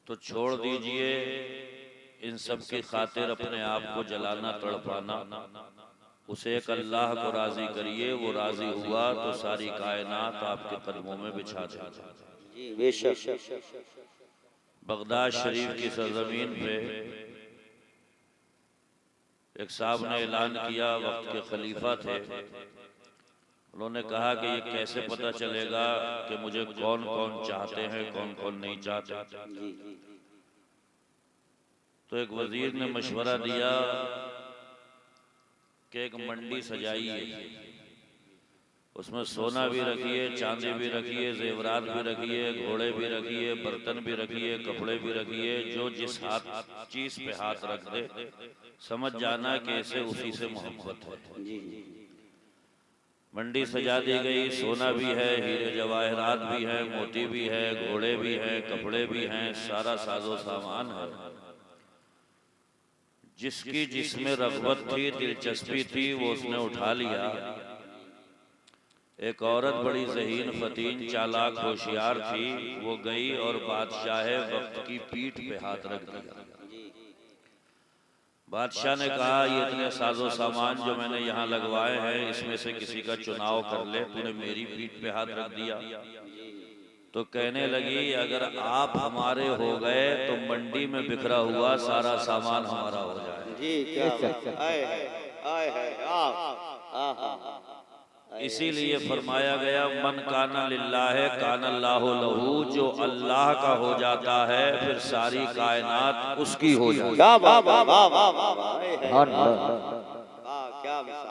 तो छोड़ दीजिए इन सब की खातिर अपने आप को जलाना तड़पाना। उसे एक अल्लाह को राजी करिए, वो राजी हुआ तो सारी कायनात आपके कदमों में बिछा देगा। बगदाद शरीफ की सरजमीन पे एक साहब ने ऐलान किया, वक्त के खलीफा थे। उन्होंने कहा कि ये कैसे पता चलेगा कि मुझे कौन कौन चाहते हैं, कौन कौन नहीं चाहते। तो एक वजीर ने मशवरा दिया कि एक मंडी सजाइए, उसमें सोना भी रखिए, चांदी भी रखिए, जेवरात भी रखिए, घोड़े भी रखिए, बर्तन भी रखिए, कपड़े भी रखिए। जो जिस हाथ चीज पे हाथ रख दे समझ जाना कि इसे उसी से मोहब्बत है। मंडी सजा दी गई, सोना भी है, हीरे जवाहरात भी है, मोती भी है, घोड़े भी हैं, कपड़े भी हैं, सारा साजो सामान है। जिसकी जिसमें रग़बत थी, दिलचस्पी थी, वो उसने उठा लिया। एक औरत बड़ी ज़हीन, फतीन, चालाक, होशियार थी। वो गई और बादशाह वक्त की पीठ पे हाथ रख दिया। बादशाह ने कहा, ये इतने साजो सामान जो मैंने यहाँ लगवाए हैं, इसमें से किसी का चुनाव कर ले, तूने मेरी पीठ पे हाथ रख दिया। तो कहने लगी, अगर आप हमारे हो गए तो मंडी में बिखरा हुआ सारा सामान हमारा हो जाए। इसीलिए फरमाया गया, मन काना लिल्लाह काना अल्लाहु लहू। जो अल्लाह का हो जाता है फिर सारी कायनात उसकी हो जाती है।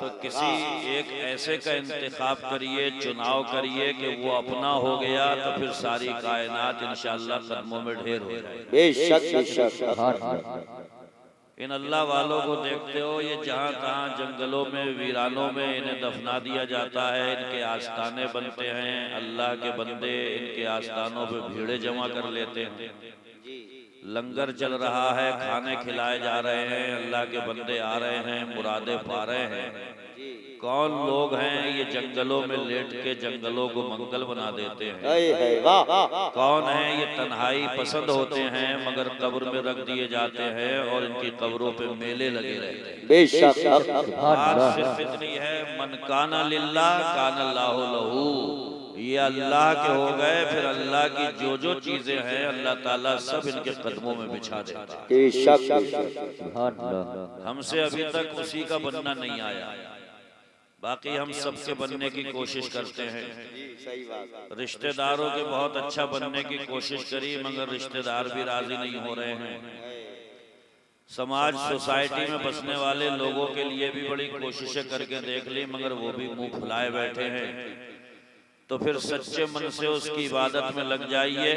तो किसी एक ऐसे का इंतखाब करिए, चुनाव करिए कि वो अपना हो गया तो फिर सारी कायनात इंशाअल्लाह कदमों में ढेर हो जाए। इन अल्लाह वालों को देखते हो, ये जहाँ तहाँ जंगलों में, वीरानों में इन्हें दफना दिया जाता है। इनके आस्थाने बनते हैं, अल्लाह के बंदे इनके आस्थानों पे भीड़े जमा कर लेते हैं। लंगर चल रहा है, खाने खिलाए जा रहे हैं, अल्लाह के बंदे आ रहे हैं, मुरादे पा रहे हैं। कौन लोग हैं ये जंगलों में लेट के जंगलों को मंगल बना देते हैं। कौन है ये तन्हाई पसंद होते हैं मगर कब्र में रख दिए जाते हैं और इनकी कब्रों पे मेले लगे रहते हैं। बात सिर्फ इतनी है, मन काना लिल्लाह काना अल्लाहु लहू। ये अल्लाह के हो गए फिर अल्लाह की जो जो चीजें हैं अल्लाह ताला सब इनके कदमों में बिछा देता है। हमसे अभी तक उसी का बनना नहीं आया, बाकी हम सबके बनने की कोशिश करते हैं। रिश्तेदारों के बहुत अच्छा बनने की कोशिश करी मगर रिश्तेदार भी राजी नहीं हो रहे हैं। समाज सोसाइटी में बसने वाले लोगों के लिए भी बड़ी कोशिशें करके देख ली मगर वो भी मुंह फुलाए बैठे हैं। तो फिर सच्चे मन से उसकी इबादत में लग जाइए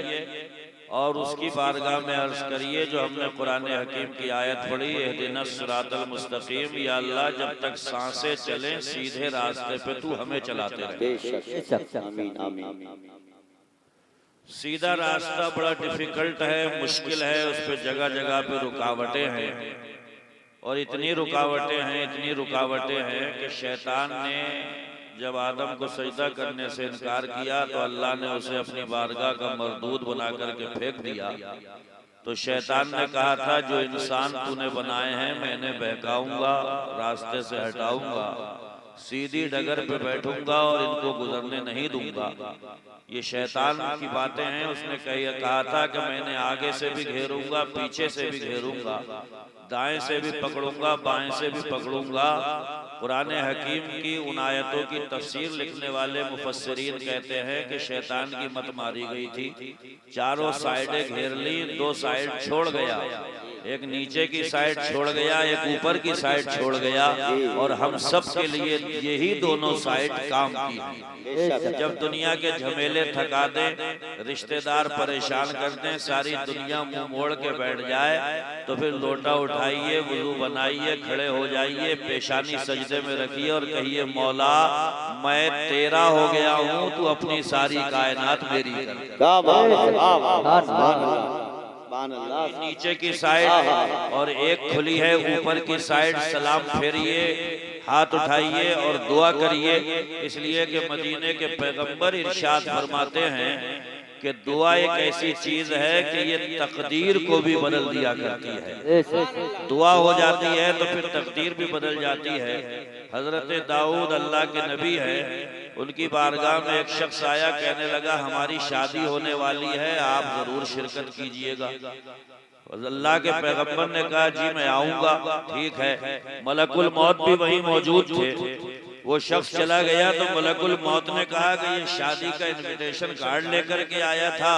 और उसकी बारगाह में अर्ज करिए जो हमने कुरान हकीम की आयत पढ़ी, इहदिनस सिरातल मुस्तकीम। या अल्लाह, जब तक सांसें चलें सीधे रास्ते पे तू हमें चलाते रहे। सीधा रास्ता बड़ा डिफिकल्ट है, मुश्किल है, उस पर जगह जगह पे रुकावटें हैं और इतनी रुकावटें हैं कि शैतान ने जब आदम को सजदा करने से इनकार किया तो अल्लाह ने उसे अपनी बारगाह का मरदूद बना करके फेंक दिया। तो शैतान ने कहा था, जो इंसान तूने बनाए हैं मैं इन्हें बहकाऊंगा, रास्ते से हटाऊंगा, सीधी डगर पे बैठूंगा और इनको गुजरने नहीं दूंगा। ये शैतान की बातें हैं। उसने कहा था कि मैं इन्हें आगे से भी घेरूंगा, पीछे से भी घेरूंगा, दाएं से भी पकड़ूंगा, बाएं से भी पकड़ूंगा। कुरान हकीम की उन आयतों की तफसीर लिखने वाले मुफस्सिरीन कहते हैं कि शैतान की मत मारी गई थी, चारों साइडें घेर ली, दो साइड छोड़ गया, एक नीचे की साइड छोड़ गया, एक ऊपर की साइड छोड़ गया और हम सब के लिए यही दोनों साइड काम की। जब दुनिया के झमेले थका दें, रिश्तेदार परेशान कर दें, सारी दुनिया मुंह मोड़ के बैठ जाए तो फिर लोटा उठाइए, वुज़ू बनाइए, खड़े हो जाइए, पेशानी सजदे में रखिए और कहिए, मौला मैं तेरा हो गया हूँ, तू अपनी सारी कायनात मेरी कर। नीचे की साइड और एक खुली है, ऊपर की साइड सलाम फेरिए, हाथ उठाइए और दुआ करिए। इसलिए कि मदीने के पैगंबर इरशाद फरमाते हैं कि दुआ एक ऐसी चीज है कि ये तकदीर को भी बदल दिया करती है। दुआ हो जाती है तो फिर तकदीर भी बदल जाती है। हजरत दाऊद अल्लाह के नबी है, उनकी बारगाह में एक शख्स आया, कहने लगा हमारी शादी होने वाली है, आप जरूर शिरकत कीजिएगा। अल्लाह के पैगंबर ने कहा जी मैं आऊंगा। ठीक है, मलकुल मौत भी वहीं मौजूद थे। वो शख्स चला गया तो मलकुल मौत ने कहा कि ये शादी का इनविटेशन कार्ड लेकर के आया था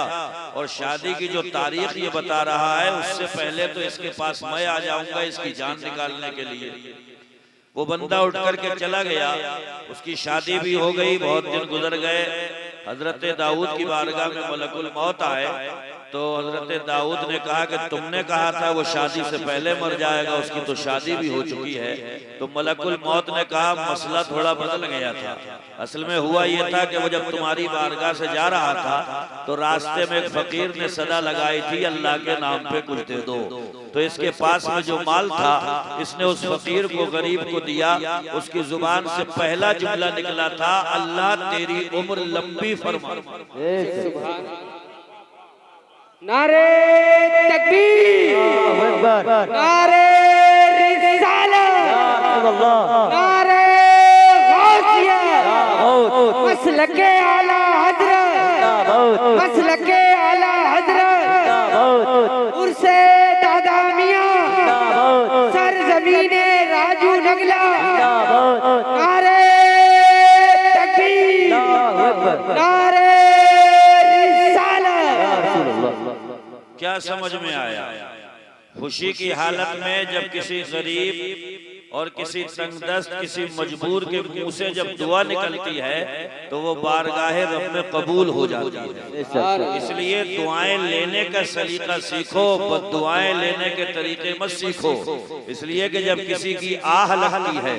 और शादी की जो तारीख ये बता रहा है उससे पहले तो इसके पास मैं आ जाऊंगा इसकी जान निकालने के लिए। वो बंदा उठ करके चला गया, उसकी शादी भी हो गई, बहुत दिन गुजर गए। हजरत दाऊद की बारगाह में मलकुल मौत आए तो हजरत दाऊद ने कहा कि तुमने कहा था वो शादी से पहले मर जाएगा, उसकी तो शादी भी हो चुकी है। तो मलकुल मौत ने कहा मसला थोड़ा बदल गया था। असल में हुआ ये था कि वो जब तुम्हारी बारगाह से जा रहा था तो रास्ते में एक फकीर ने सदा लगाई थी अल्लाह के नाम पे कुछ दे दो। तो इसके पास में जो माल था इसने उस फकीर को, गरीब को दिया। उसकी जुबान से पहला जुमला निकला था अल्लाह तेरी उम्र लंबी फरमा। नारे तकबीर, नारे रिसालत, नारे गौसिया, मसलके आला हजरत, मसलके आला हजरत, उर्से दादा मियां, सरजमीने राजू नगला, नारे तकबीर, नारे क्या समझ में आया? खुशी की हालत में जब किसी गरीब और किसी तंगदस्त, किसी मजबूर के मुंह से जब दुआ निकलती है तो वो बारगाहे रब में कबूल हो जाती है। इसलिए दुआएं लेने का सलीका सीखो, बद्दुआएं लेने के तरीके मत सीखो। इसलिए कि जब किसी की आह लगती है,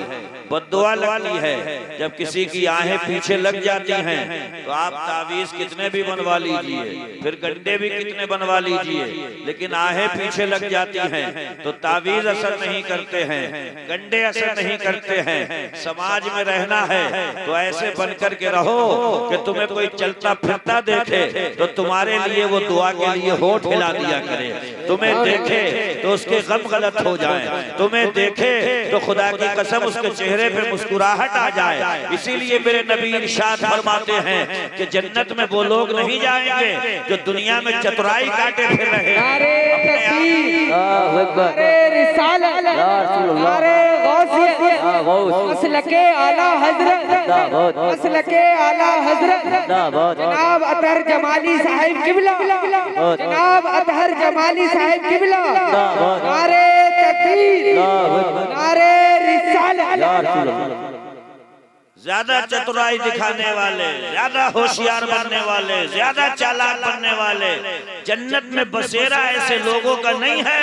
बद्दुआ लगती है, जब किसी की आहें पीछे लग जाती हैं तो आप तावीज कितने भी बनवा लीजिए, फिर गड्ढे भी कितने बनवा लीजिए, लेकिन आहें पीछे लग जाती हैं तो तावीज असर नहीं करते हैं, डंडे असर नहीं करते हैं। समाज में रहना है तो ऐसे बनकर के रहो कि तुम्हें कोई चलता फिरता देखे तो तुम्हारे लिए वो दुआ के लिए होठ हिला दिया करे, तुम्हें देखे तो उसके गम गलत हो जाए, तुम्हें देखे तो खुदा की कसम उसके चेहरे पे मुस्कुराहट आ जाए। इसीलिए मेरे नबी इरशाद फरमाते हैं कि जन्नत में वो लोग नहीं जाएंगे जो दुनिया में चतुराई काटे फिर रहे। मसलके आला हजरत, मसलके आला हजरत जनाब अतहर जमाली साहिब किबला, जनाब अतहर जमाली साहिब किबला, नारे तकबीर, नारे रिसालत। ज्यादा चतुराई दिखाने वाले, ज्यादा होशियार बनने वाले, ज्यादा चालाक बनने वाले जन्नत में बसेरा ऐसे लोगों का नहीं है।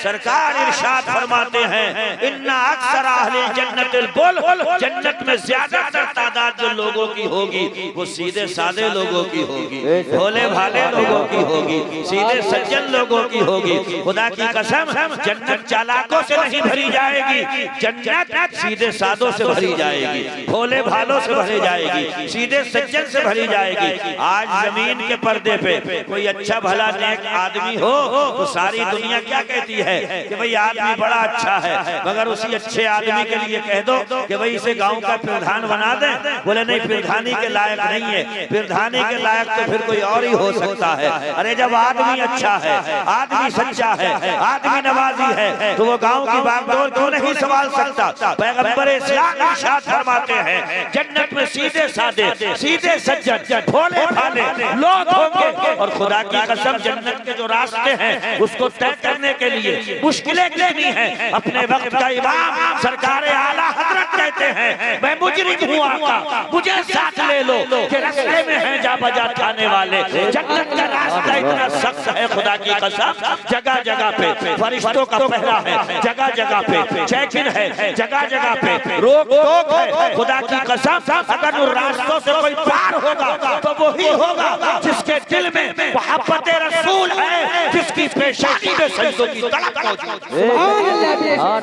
सरकार इरशाद फरमाते हैं इन्ना अक्सर अहले जन्नतिल बुल, जन्नत में ज्यादातर तादाद जो लोगों की होगी वो सीधे सादे लोगों की होगी, भोले भाले लोगों की होगी, सीधे सज्जन लोगों की होगी। खुदा की कसम जन्नत चालाकों से नहीं भरी जाएगी, जन्नत सीधे सादों से भरी जाएगी, भोले भालों से भरी जाएगी, सीधे सज्जन से भरी जाएगी। आज जमीन के पर्दे पे कोई अच्छा भला नेक आदमी हो तो सारी दुनिया क्या कहती है कि भाई आदमी बड़ा अच्छा है, मगर उसी अच्छे आदमी के लिए कह दो कि भाई इसे गांव का प्रधान बना दे, बोले नहीं प्रधानी के लायक नहीं है, प्रधानी के लायक तो फिर कोई और ही हो सकता है। अरे जब आदमी अच्छा है, आदमी सच्चा है, आदमी नवाजी है तो वो गांव की बागडोर क्यों नहीं संभाल सकता? पैगंबर इस्लाम इरशाद फरमाते हैं जन्नत में सीधे सादे, सीधे सज्जन, भोले भाले लोग होंगे और खुदा की कसम जन्नत के जो रास्ते हैं उसको तय करने के लिए मुश्किलें कितनी हैं। अपने वक्त का इमाम सरकार आला हजरत कहते हैं मैं मुजरिम हूँ आका, मुझे साथ ले लो कि रास्ते में हैं जा बजा जाने वाले। जन्नत का रास्ता इतना सख्त है खुदा की कसम, जगह जगह पे फरिश्तों का पहरा है, जगह जगह पे चेकिंग है, जगह जगह पे रोक टोक है। खुदा की कसम अगर उन रास्तों से कोई पार होगा तो वही होगा जिसके दिल में मोहब्बत रसूल है, जिसकी पेशानी में सजदों की तड़प मौजूद है।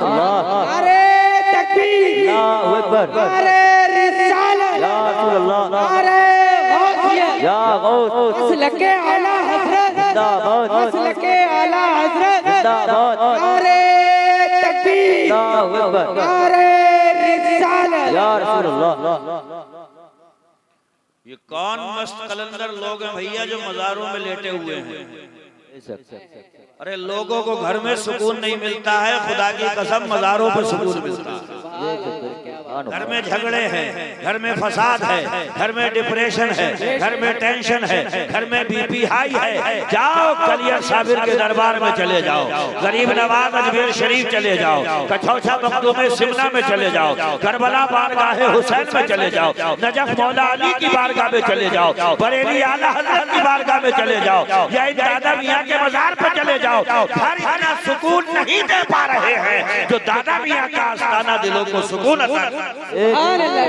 नारे तकबीर, नारे रिसालत, नारे गौसियत या गौस मसलके आला हजरत जिंदाबाद मसलके आला हजरत जिंदाबाद नारे तकबीर अल्लाहु अकबर नारे रिसालत या रसूलुल्लाह। ये कौन मस्त कलंदर लोग हैं भैया जो मज़ारों में लेटे हुए हैं। अरे लोगों को घर में सुकून नहीं मिलता है, खुदा की कसम मज़ारों पर सुकून मिलता है। घर में झगड़े हैं, घर में फसाद है, घर में डिप्रेशन है, घर में टेंशन है, घर में बीपी हाई है। जाओ कलियर साबिर के दरबार में चले जाओ, गरीब नवाज अजमेर शरीफ चले जाओ, कछौछा मखदूम सिमना में चले जाओ, करबला बारगाह हुसैन में चले जाओ, नजफ मौला अली की बारगाह में चले जाओ, बरेली आला हज़रत की बारगाह में चले जाओ, या इन दादा मियां के मज़ार पर चले जाओ। हर इतना सुकून नहीं दे पा रहे हैं जो दादा मियां का आस्ताना दिलों को सुकून अता करता है। सुभान अल्लाह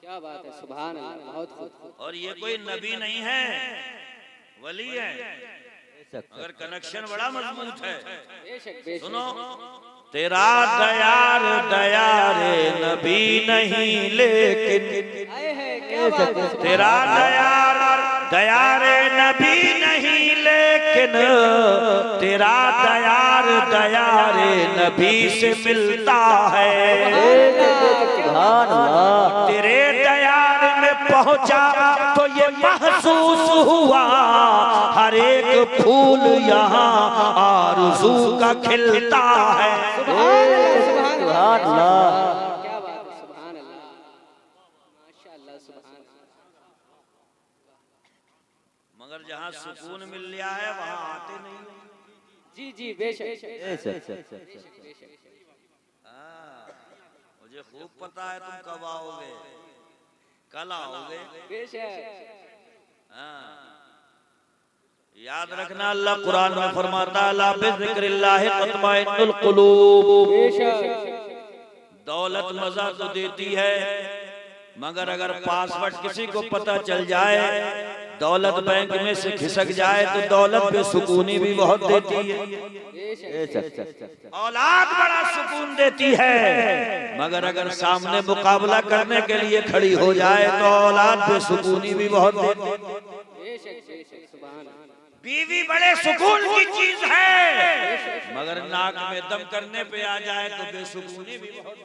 क्या बात है, सुभान अल्लाह, बहुत खूब। और ये कोई नबी नहीं है, वली है, मगर कनेक्शन बड़ा मजबूत है। बेशक बेशक सुनो, तेरा दयार दयारे नबी नहीं लेकिन आए हैं, क्या बात है, तेरा दयार दयारे नबी नहीं लेकिन तेरा दयार दयारे नबी से मिलता है। सुभान अल्लाह तेरे दयार में पहुंचा तो ये महसूस हुआ हर एक फूल यहाँ आरज़ू का खिलता है। सुभान अल्लाह, सुभान अल्लाह क्या बात है, सुभान अल्लाह, माशाअल्लाह, सुभान अल्लाह। मगर जहाँ सुकून मिल लिया है वहाँ आते नहीं। जी जी बेशक मुझे खूब पता है तुम कब आओगे, कल आओगे। बेशक हाँ। याद रखना, अल्लाह कुरान में फरमाता है ला बिज़िक्रिल्लाहि तत्मइन्नुल कुलूब। बेशक दौलत मजा तो देती है, मगर अगर पासवर्ड किसी को पता चल जाए, दौलत बैंक में से खिसक जाए तो दौलत बेसुकूनी भी बहुत देती है। औलाद बड़ा सुकून देती है, मगर अगर सामने मुकाबला करने के लिए खड़ी हो जाए तो औलाद बेसुकूनी भी बहुत देती है। बेशक बेशक, सुभान अल्लाह। बीवी बड़े सुकून की चीज है, मगर नाक में दम करने पे आ जाए तो बेसुकूनी भी बहुत।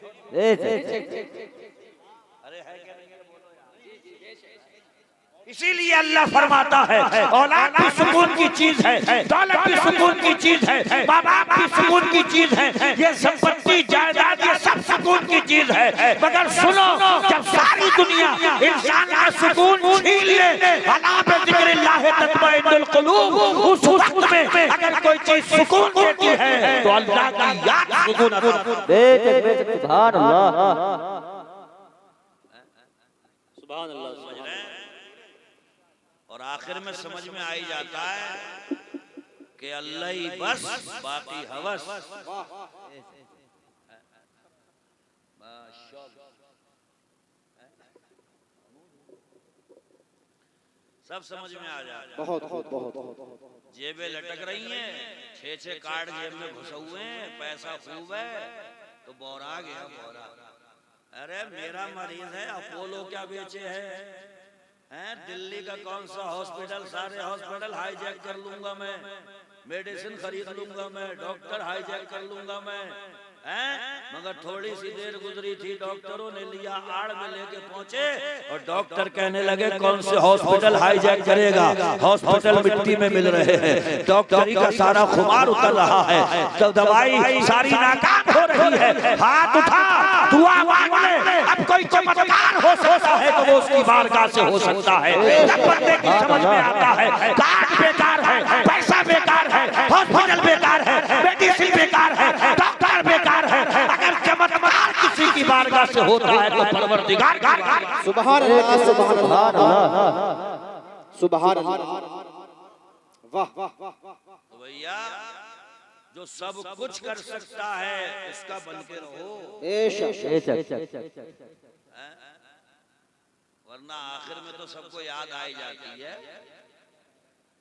अरे है क्या नहीं है, बोलो यार। इसीलिए अल्लाह फरमाता है औलाद भी सुकून की चीज है, दौलत भी सुकून की चीज है, माँ बाप भी सुकून की चीज है, ये संपत्ति जायदाद ये सब सुकून की चीज है। मगर सुनो, जब सारी दुनिया इंसान का सुकून छीन ले, अला बिज़िक्रिल्लाहि तत्मइन्नुल कुलूब, उस वक्त में अगर कोई चीज सुकून देती है तो अल्लाह की याद सुकून अता करती है। सुभान अल्लाह सुभान अल्लाह। समझ रहे हैं? और आखिर में समझ में आ ही जाता है कि अल्लाह ही बस बाकी हवस। सब समझ में आ जाता है। बहुत बहुत जेबें लटक रही हैं, 6-6 कार्ड जेब में घुसे हुए हैं, पैसा खूब है तो बोरा गया बोरा। अरे मेरा मरीज है, अपोलो क्या बेचे हैं, दिल्ली का कौन सा हॉस्पिटल, सारे हॉस्पिटल हाईजैक कर लूंगा मैं, मेडिसिन खरीद लूंगा मैं, डॉक्टर हाईजैक कर लूंगा मैं, मगर थोड़ी सी देर गुजरी थी, डॉक्टरों ने लिया आड़ में लेके पहुंचे और डॉक्टर कहने लगे कौन से हॉस्पिटल हाईजैक करेगा, हॉस्पिटल मिट्टी में मिल रहे हैं, डॉक्टरी का सारा खुमार उतर रहा है, तो दवाई सारी नाकाम हो रही है। हाथ उठा, दुआ मांग ले, अब कोई चमत्कार हो सकता है तो वो उसकी बारगाह से हो सकता है। जब बंदे की समझ में आता है कार्ड बेकार है, पैसा बेकार है, हॉस्पिटल बेकार है, मेडिसिन बेकार है, डॉक्टर बेकार है, अगर चमत्कार किसी की बारगाह से होता है तो परवरदिगार की। सुभान अल्लाह, सुभान अल्लाह, सुभान अल्लाह, वाह तो भैया जो सब कुछ कर सकता है उसका बन के रहो, वरना आखिर में तो सबको याद आई जाती है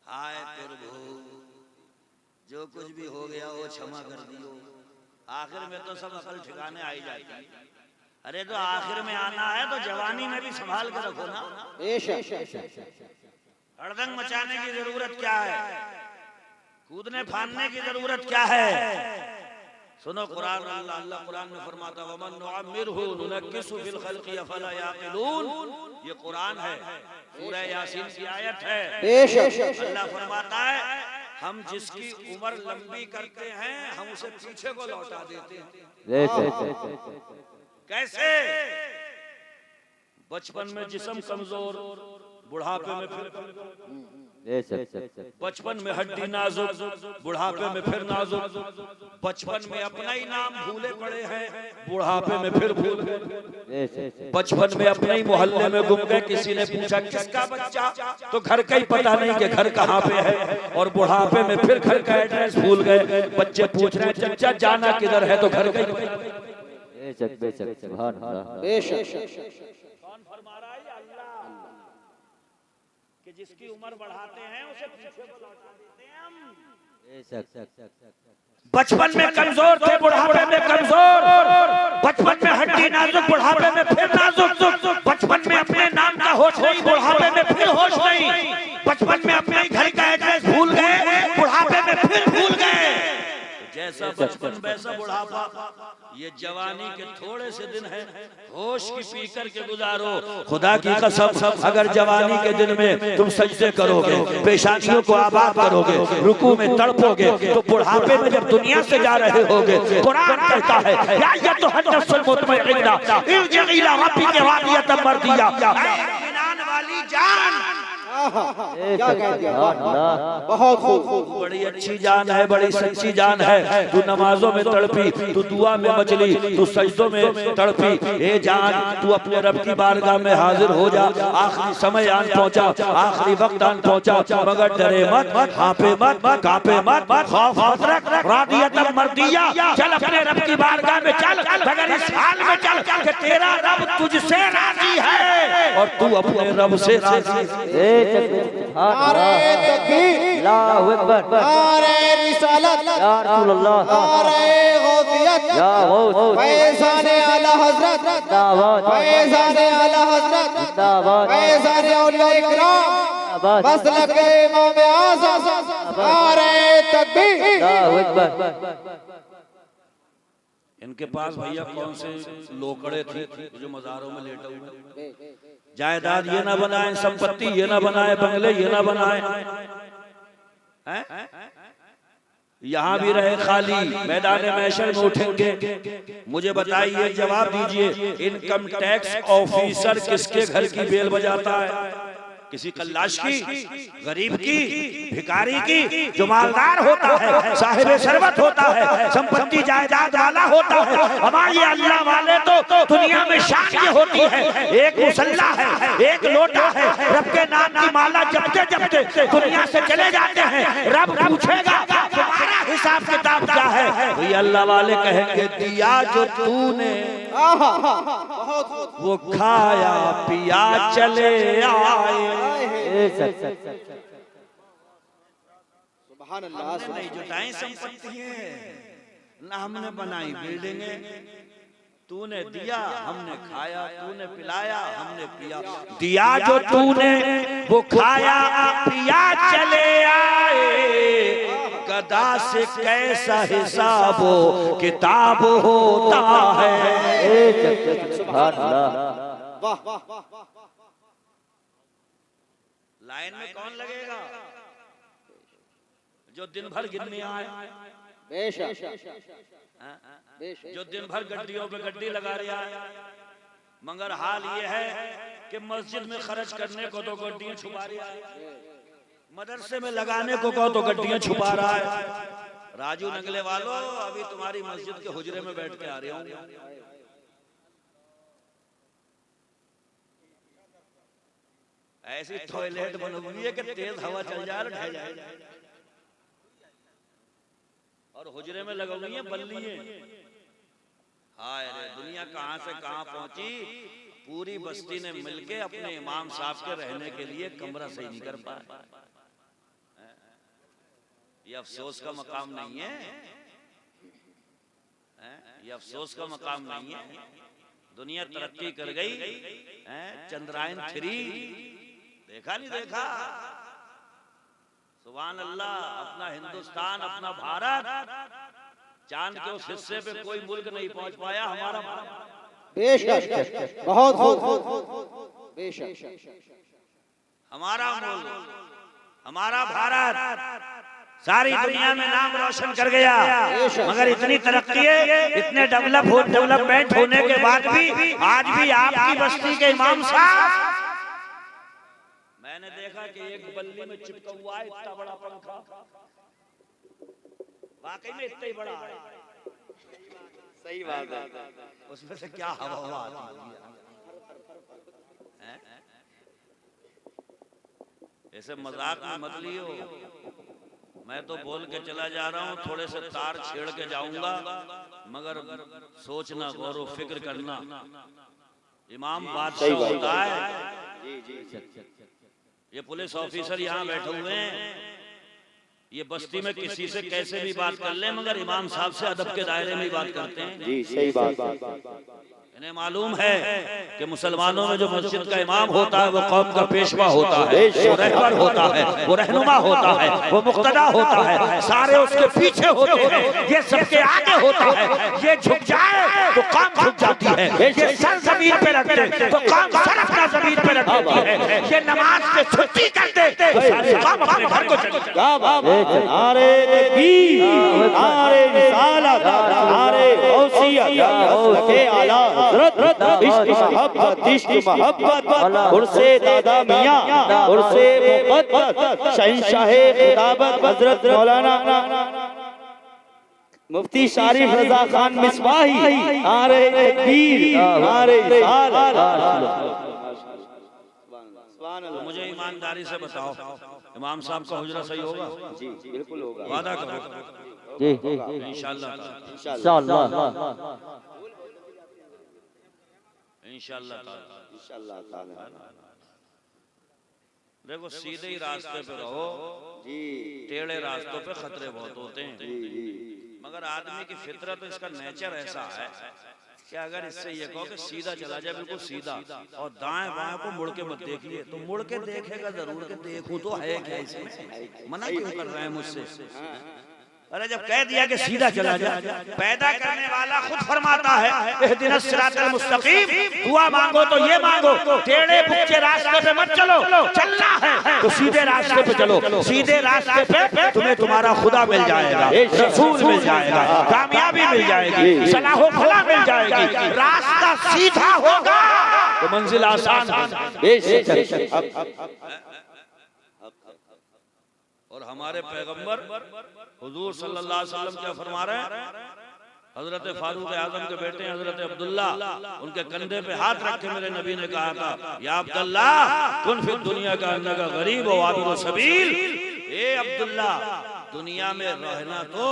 हाय प्रभु जो कुछ भी हो गया वो क्षमा कर दियो। आखिर में तो सब अकल ठिकाने आई जाती है। अरे तो आखिर में आना है तो जवानी में भी संभाल के रखो ना। हड़दंग मचाने की जरूरत क्या है, कूदने फानने की जरूरत क्या है। सुनो कुरान, अल्लाह कुरान में फरमाता वमन नुअम्मिरहु नुनक्किसु फिल खल्क़ि अफला याक़िलून। ये कुरान है, सूरह यासीन की आयत है। अल्लाह फरमाता है हम जिसकी उम्र लंबी करते हैं हम उसे पीछे को लौटा देते हैं। कैसे? बचपन में जिस्म कमजोर, बुढ़ापे में फिर बचपन में हड्डी नाजुक, बुढ़ापे में फिर नाजुक। बचपन में अपना ही नाम भूले पड़े हैं, बुढ़ापे में फिर भूल गए। बचपन में अपने ही मोहल्ले में गुम गए, किसी ने पूछा किसका बच्चा, तो घर का ही पता नहीं कि घर कहाँ पे है। और बुढ़ापे में फिर घर का एड्रेस भूल गए। बच्चे पूछ रहे हैं चचा जाना किधर है, तो घर का ही। कौन फरमा रहा है? अल्लाह। कि जिसकी उम्र बढ़ाते हैं उसे पीछे को लौटा देते हैं हम। बचपन में कमजोर थे, बुढ़ापे में कमजोर। बचपन में हड्डी नाजुक, बुढ़ापे में फिर नाजुक। बचपन में अपने नाम का होश नहीं, बुढ़ापे में फिर होश नहीं। बचपन में अपने घर का एड्रेस भूल गए, बुढ़ापे में फिर भूल गए। जैसा बचपन वैसा बुढ़ापा। ये जवानी के थोड़े से दिन हैं, होश की पी कर के गुजारो। खुदा की कसम अगर जवानी के दिन में तुम सजदे करोगे, पेशानियों को आबाद करोगे, रुकू में तड़पोगे, तो बुढ़ापे में जब दुनिया से जा रहे होगे, कुरान कहता है या अय्युहन-नफ्सुल मुतमइन्ना इरजिई इला रब्बिकी रादियतन मर्दिया। इत्मीनान वाली जान, क्या कह दिया, बहुत खूब। बड़ी अच्छी जान है, बड़ी सच्ची जान है। तू नमाजों में तड़पी, तू दुआ में मचली, तू सजदों में तड़पी। ए जान तू अपने रब की बारगाह में हाजिर हो जा। आखिरी समय आन पहुंचा, आखिरी वक्त आन पहुंचा, मगर डरे मत, हांफे मत, कांपे मत, खौफ मत रख। रादियतन मर्दिया, चल अपने रब की बारगाह में चल, मगर इस हाल में चल कि तेरा रब तुझसे राजी है और तू अपने रब से राजी है। नारे तकबीर, अल्लाहु अकबर, नारे रिसालत, या रसूल अल्लाह, नारे गौसियत, या गौस, फैज़ाने आला हज़रत, जिंदाबाद, फैज़ाने आला हज़रत, जिंदाबाद, फैज़ाने औलिया इकराम, मसलक इमाम आज़म, नारे तकबीर, अल्लाहु अकबर। इनके पास भैया कौन से लोकड़े थे जो मज़ारों में लेटे हुए। जायदाद ये ना बनाए, संपत्ति ये ना बनाए, बंगले ये ना बनाए, यहाँ भी रहे खाली, मैदान महशर में उठेंगे। मुझे बताइए, जवाब दीजिए, इनकम टैक्स ऑफिसर किसके घर की बेल बजाता है? किसी कल्लाश की, गरीब की, भिखारी की। जो मालदार होता है, साहिब सरबत होता है, संपत्ति जायदाद वाला होता है, हमारे अल्लाह वाले तो दुनिया में शान ये होती है, एक मुसल्ला है, एक लोटा है, रब के नाम की माला जपते जपते दुनिया से चले जाते हैं। रब पूछेगा तुम्हारा हिसाब किताब क्या है? तो ये अल्लाह वाले कहेंगे दिया जो तूने वो खाया पिया चले आए। सुभान अल्लाह। हमने नहीं जुटाई संपत्तियां, ना हमने बनाई बिल्डिंगें। तूने दिया हमने खाया, तूने पिलाया हमने पिया। दिया जो तूने वो खाया पिया चले आए। गदा से कैसा हिसाब किताब होता है। सुभान अल्लाह। लाइन में कौन लगेगा? जो दिन भर गिनने आए, जो दिन भर गड्डियों पे गड्डी लगा रहा है। मगर हाल ये है कि मस्जिद में खर्च करने को तो गड्डियां छुपा रहा है, मदरसे में लगाने को कहो तो गड्डियां छुपा रहा है। राजू नगले वालों, अभी तुम्हारी मस्जिद के हुजरे में बैठ के आ रहे होंगे। ऐसी टॉयलेट बनोगी है कि तेज हवा चल जाए ढह जाए, और हुजरे में लगोगी है बल्ली। हाय रे दुनिया कहां से कहां पहुंची। पूरी बस्ती ने मिलके अपने इमाम साहब के रहने के लिए कमरा सही नहीं कर पाया। ये अफसोस का मकाम नहीं है, ये अफसोस का मकाम नहीं है। दुनिया तरक्की कर गई, चंद्रायन 3 देखा नहीं देखा? सुभान अल्लाह। अपना हिंदुस्तान, अपना भारत चांद के उस हिस्से पे कोई मुल्क नहीं पहुंच पाया, हमारा बेशक, बहुत खूब, बेशक हमारा मुल्क, हमारा भारत सारी दुनिया में नाम रोशन कर गया। मगर इतनी तरक्की, इतने डेवलपमेंट होने के बाद भी आज भी आपकी बस्ती के इमाम साहब, मैंने देखा कि एक बल्ली में चिपका हुआ है इतना बड़ा पंखा, वाकई में इतना ही बड़ा है। सही बात है। उसमें से क्या हवा आती है? ऐसे मजाक में मत लियो। मैं तो बोल के चला जा रहा हूँ, थोड़े से तार छेड़ के जाऊंगा, मगर सोचना, गौर व फिक्र करना। इमाम बादशाह होता है। ये पुलिस ऑफिसर यहाँ बैठे हुए हैं, ये बस्ती में किसी से कैसे भी बात कर ले, मगर इमाम साहब से अदब के दायरे में ही बात करते हैं। जी सही बात। इन्हें मालूम है कि मुसलमानों में जो मस्जिद का इमाम होता है वो कौम का पेशवा होता है, वो रहबर होता है, वो रहनुमा होता है, वो मुक्तदा होता है, सारे उसके पीछे होते हैं। ये सबके आगे होता है। ये झुक जाए तो कौम झुक जाती है, ये सर जमीन पे रख दे तो कौम सर अपना जमीन पे रख देती है। ये नमाज से छुट्टी कर दे तो सारे कौम अपने घर को चली जाती है। नारे तकबीर, नारे रिसालत, नारे गौसियत के आला इश्क मोहब्बत उर्से दादा मियां, उर्से मुक़द्दस शहंशाह खुदाबत हजरत मौलाना मुफ्ती शारिफ रजा खान मिसबाही, नारे तकबीर, नारे रिसालत। तो मुझे ईमानदारी से बताओ, इमाम साहब का हुजरा सही होगा? जी बिल्कुल होगा। वादा करो। जी इंशाल्लाह इंशाल्लाह ताला। देखो, सीधे ही रास्ते पे रहो जी, टेढ़े रास्तों पे खतरे बहुत होते हैं। मगर आदमी की फितरत, इसका नेचर ऐसा है कि अगर इससे ये कहो कि सीधा चला जाए, बिल्कुल सीधा, और दाएं बाएं को मुड़ के मत देखिए, तो मुड़ के देखेगा जरूर कि देखूं तो है क्या इसमें, मना क्यों कर रहे हैं मुझसे? अरे जब कह दिया कि सीधा चला जा, पैदा करने वाला खुद फरमाता है इहदिनस सिरातल मुस्तकीम, दुआ मांगो तो ये मांगो, टेढ़े बुच्चे रास्ते पे मत चलो, चलना है तो सीधे रास्ते पे चलो। सीधे रास्ते पे तुम्हें तुम्हारा खुदा मिल जाएगा, रसूल मिल जाएगा, कामयाबी मिल जाएगी, सलाह व फलाह मिल जाएगी। रास्ता सीधा होगा तो मंजिल आसान होगी। और हमारे पैगंबर हुजूर सल्लल्लाहु अलैहि वसल्लम क्या फरमा रहे हैं? हजरत फारूक आजम के बेटे हजरत अब्दुल्ला, उनके कंधे पे हाथ रख के मेरे नबी ने कहा था, या अब्दुल्ला कुन फिद दुनिया का अन्नका गरीब व आबिर सबील। ए अब्दुल्ला, दुनिया में रहना तो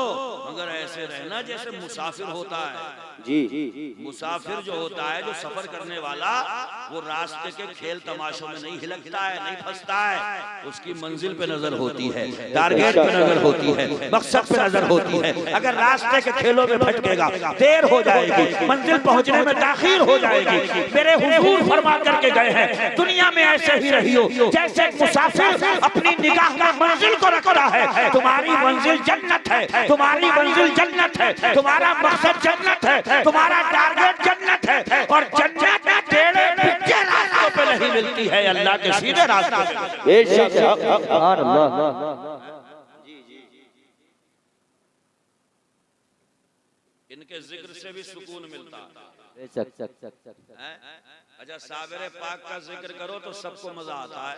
मगर ऐसे रहना जैसे मुसाफिर होता है। जी मुसाफिर जो होता है, जो सफर करने वाला, वो रास्ते के खेल तमाशों में नहीं हिलकता है, नहीं फंसता है। उसकी मंजिल पे नजर होती है, टारगेट पे नजर होती है, मकसद पे नजर होती है। अगर रास्ते के खेलों में भटकेगा, देर हो जाएगी, मंजिल पहुंचने में ताखीर हो जाएगी। मेरे हुजूर फरमा करके गए हैं, दुनिया में ऐसे ही रहियो जैसे एक मुसाफिर अपनी निगाह में मंजिल को रखता है। तुम्हारी मंजिल जन्नत है, तुम्हारी मंजिल जन्नत है, तुम्हारा मकसद जन्नत है, तुम्हारा टारगेट जन्नत है। और जन्नत टेढ़े बुच्चे रास्तों पे नहीं मिलती है, अल्लाह के सीधे रास्तों पे। बेशक इनके जिक्र से भी सुकून मिलता है। बेशक। अच्छा, साबिर पाक का जिक्र करो तो सबको मजा आता है।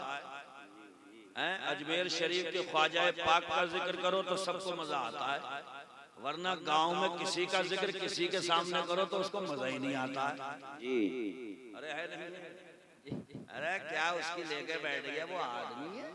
अजमेर शरीफ के ख्वाजा पाक का जिक्र करो तो सबको मजा आता है, वरना गांव में किसी का जिक्र किसी के सामने करो तो उसको मजा ही नहीं आता है। जी अरे है नहीं, अरे क्या उसकी लेके बैठ गया, वो आदमी है,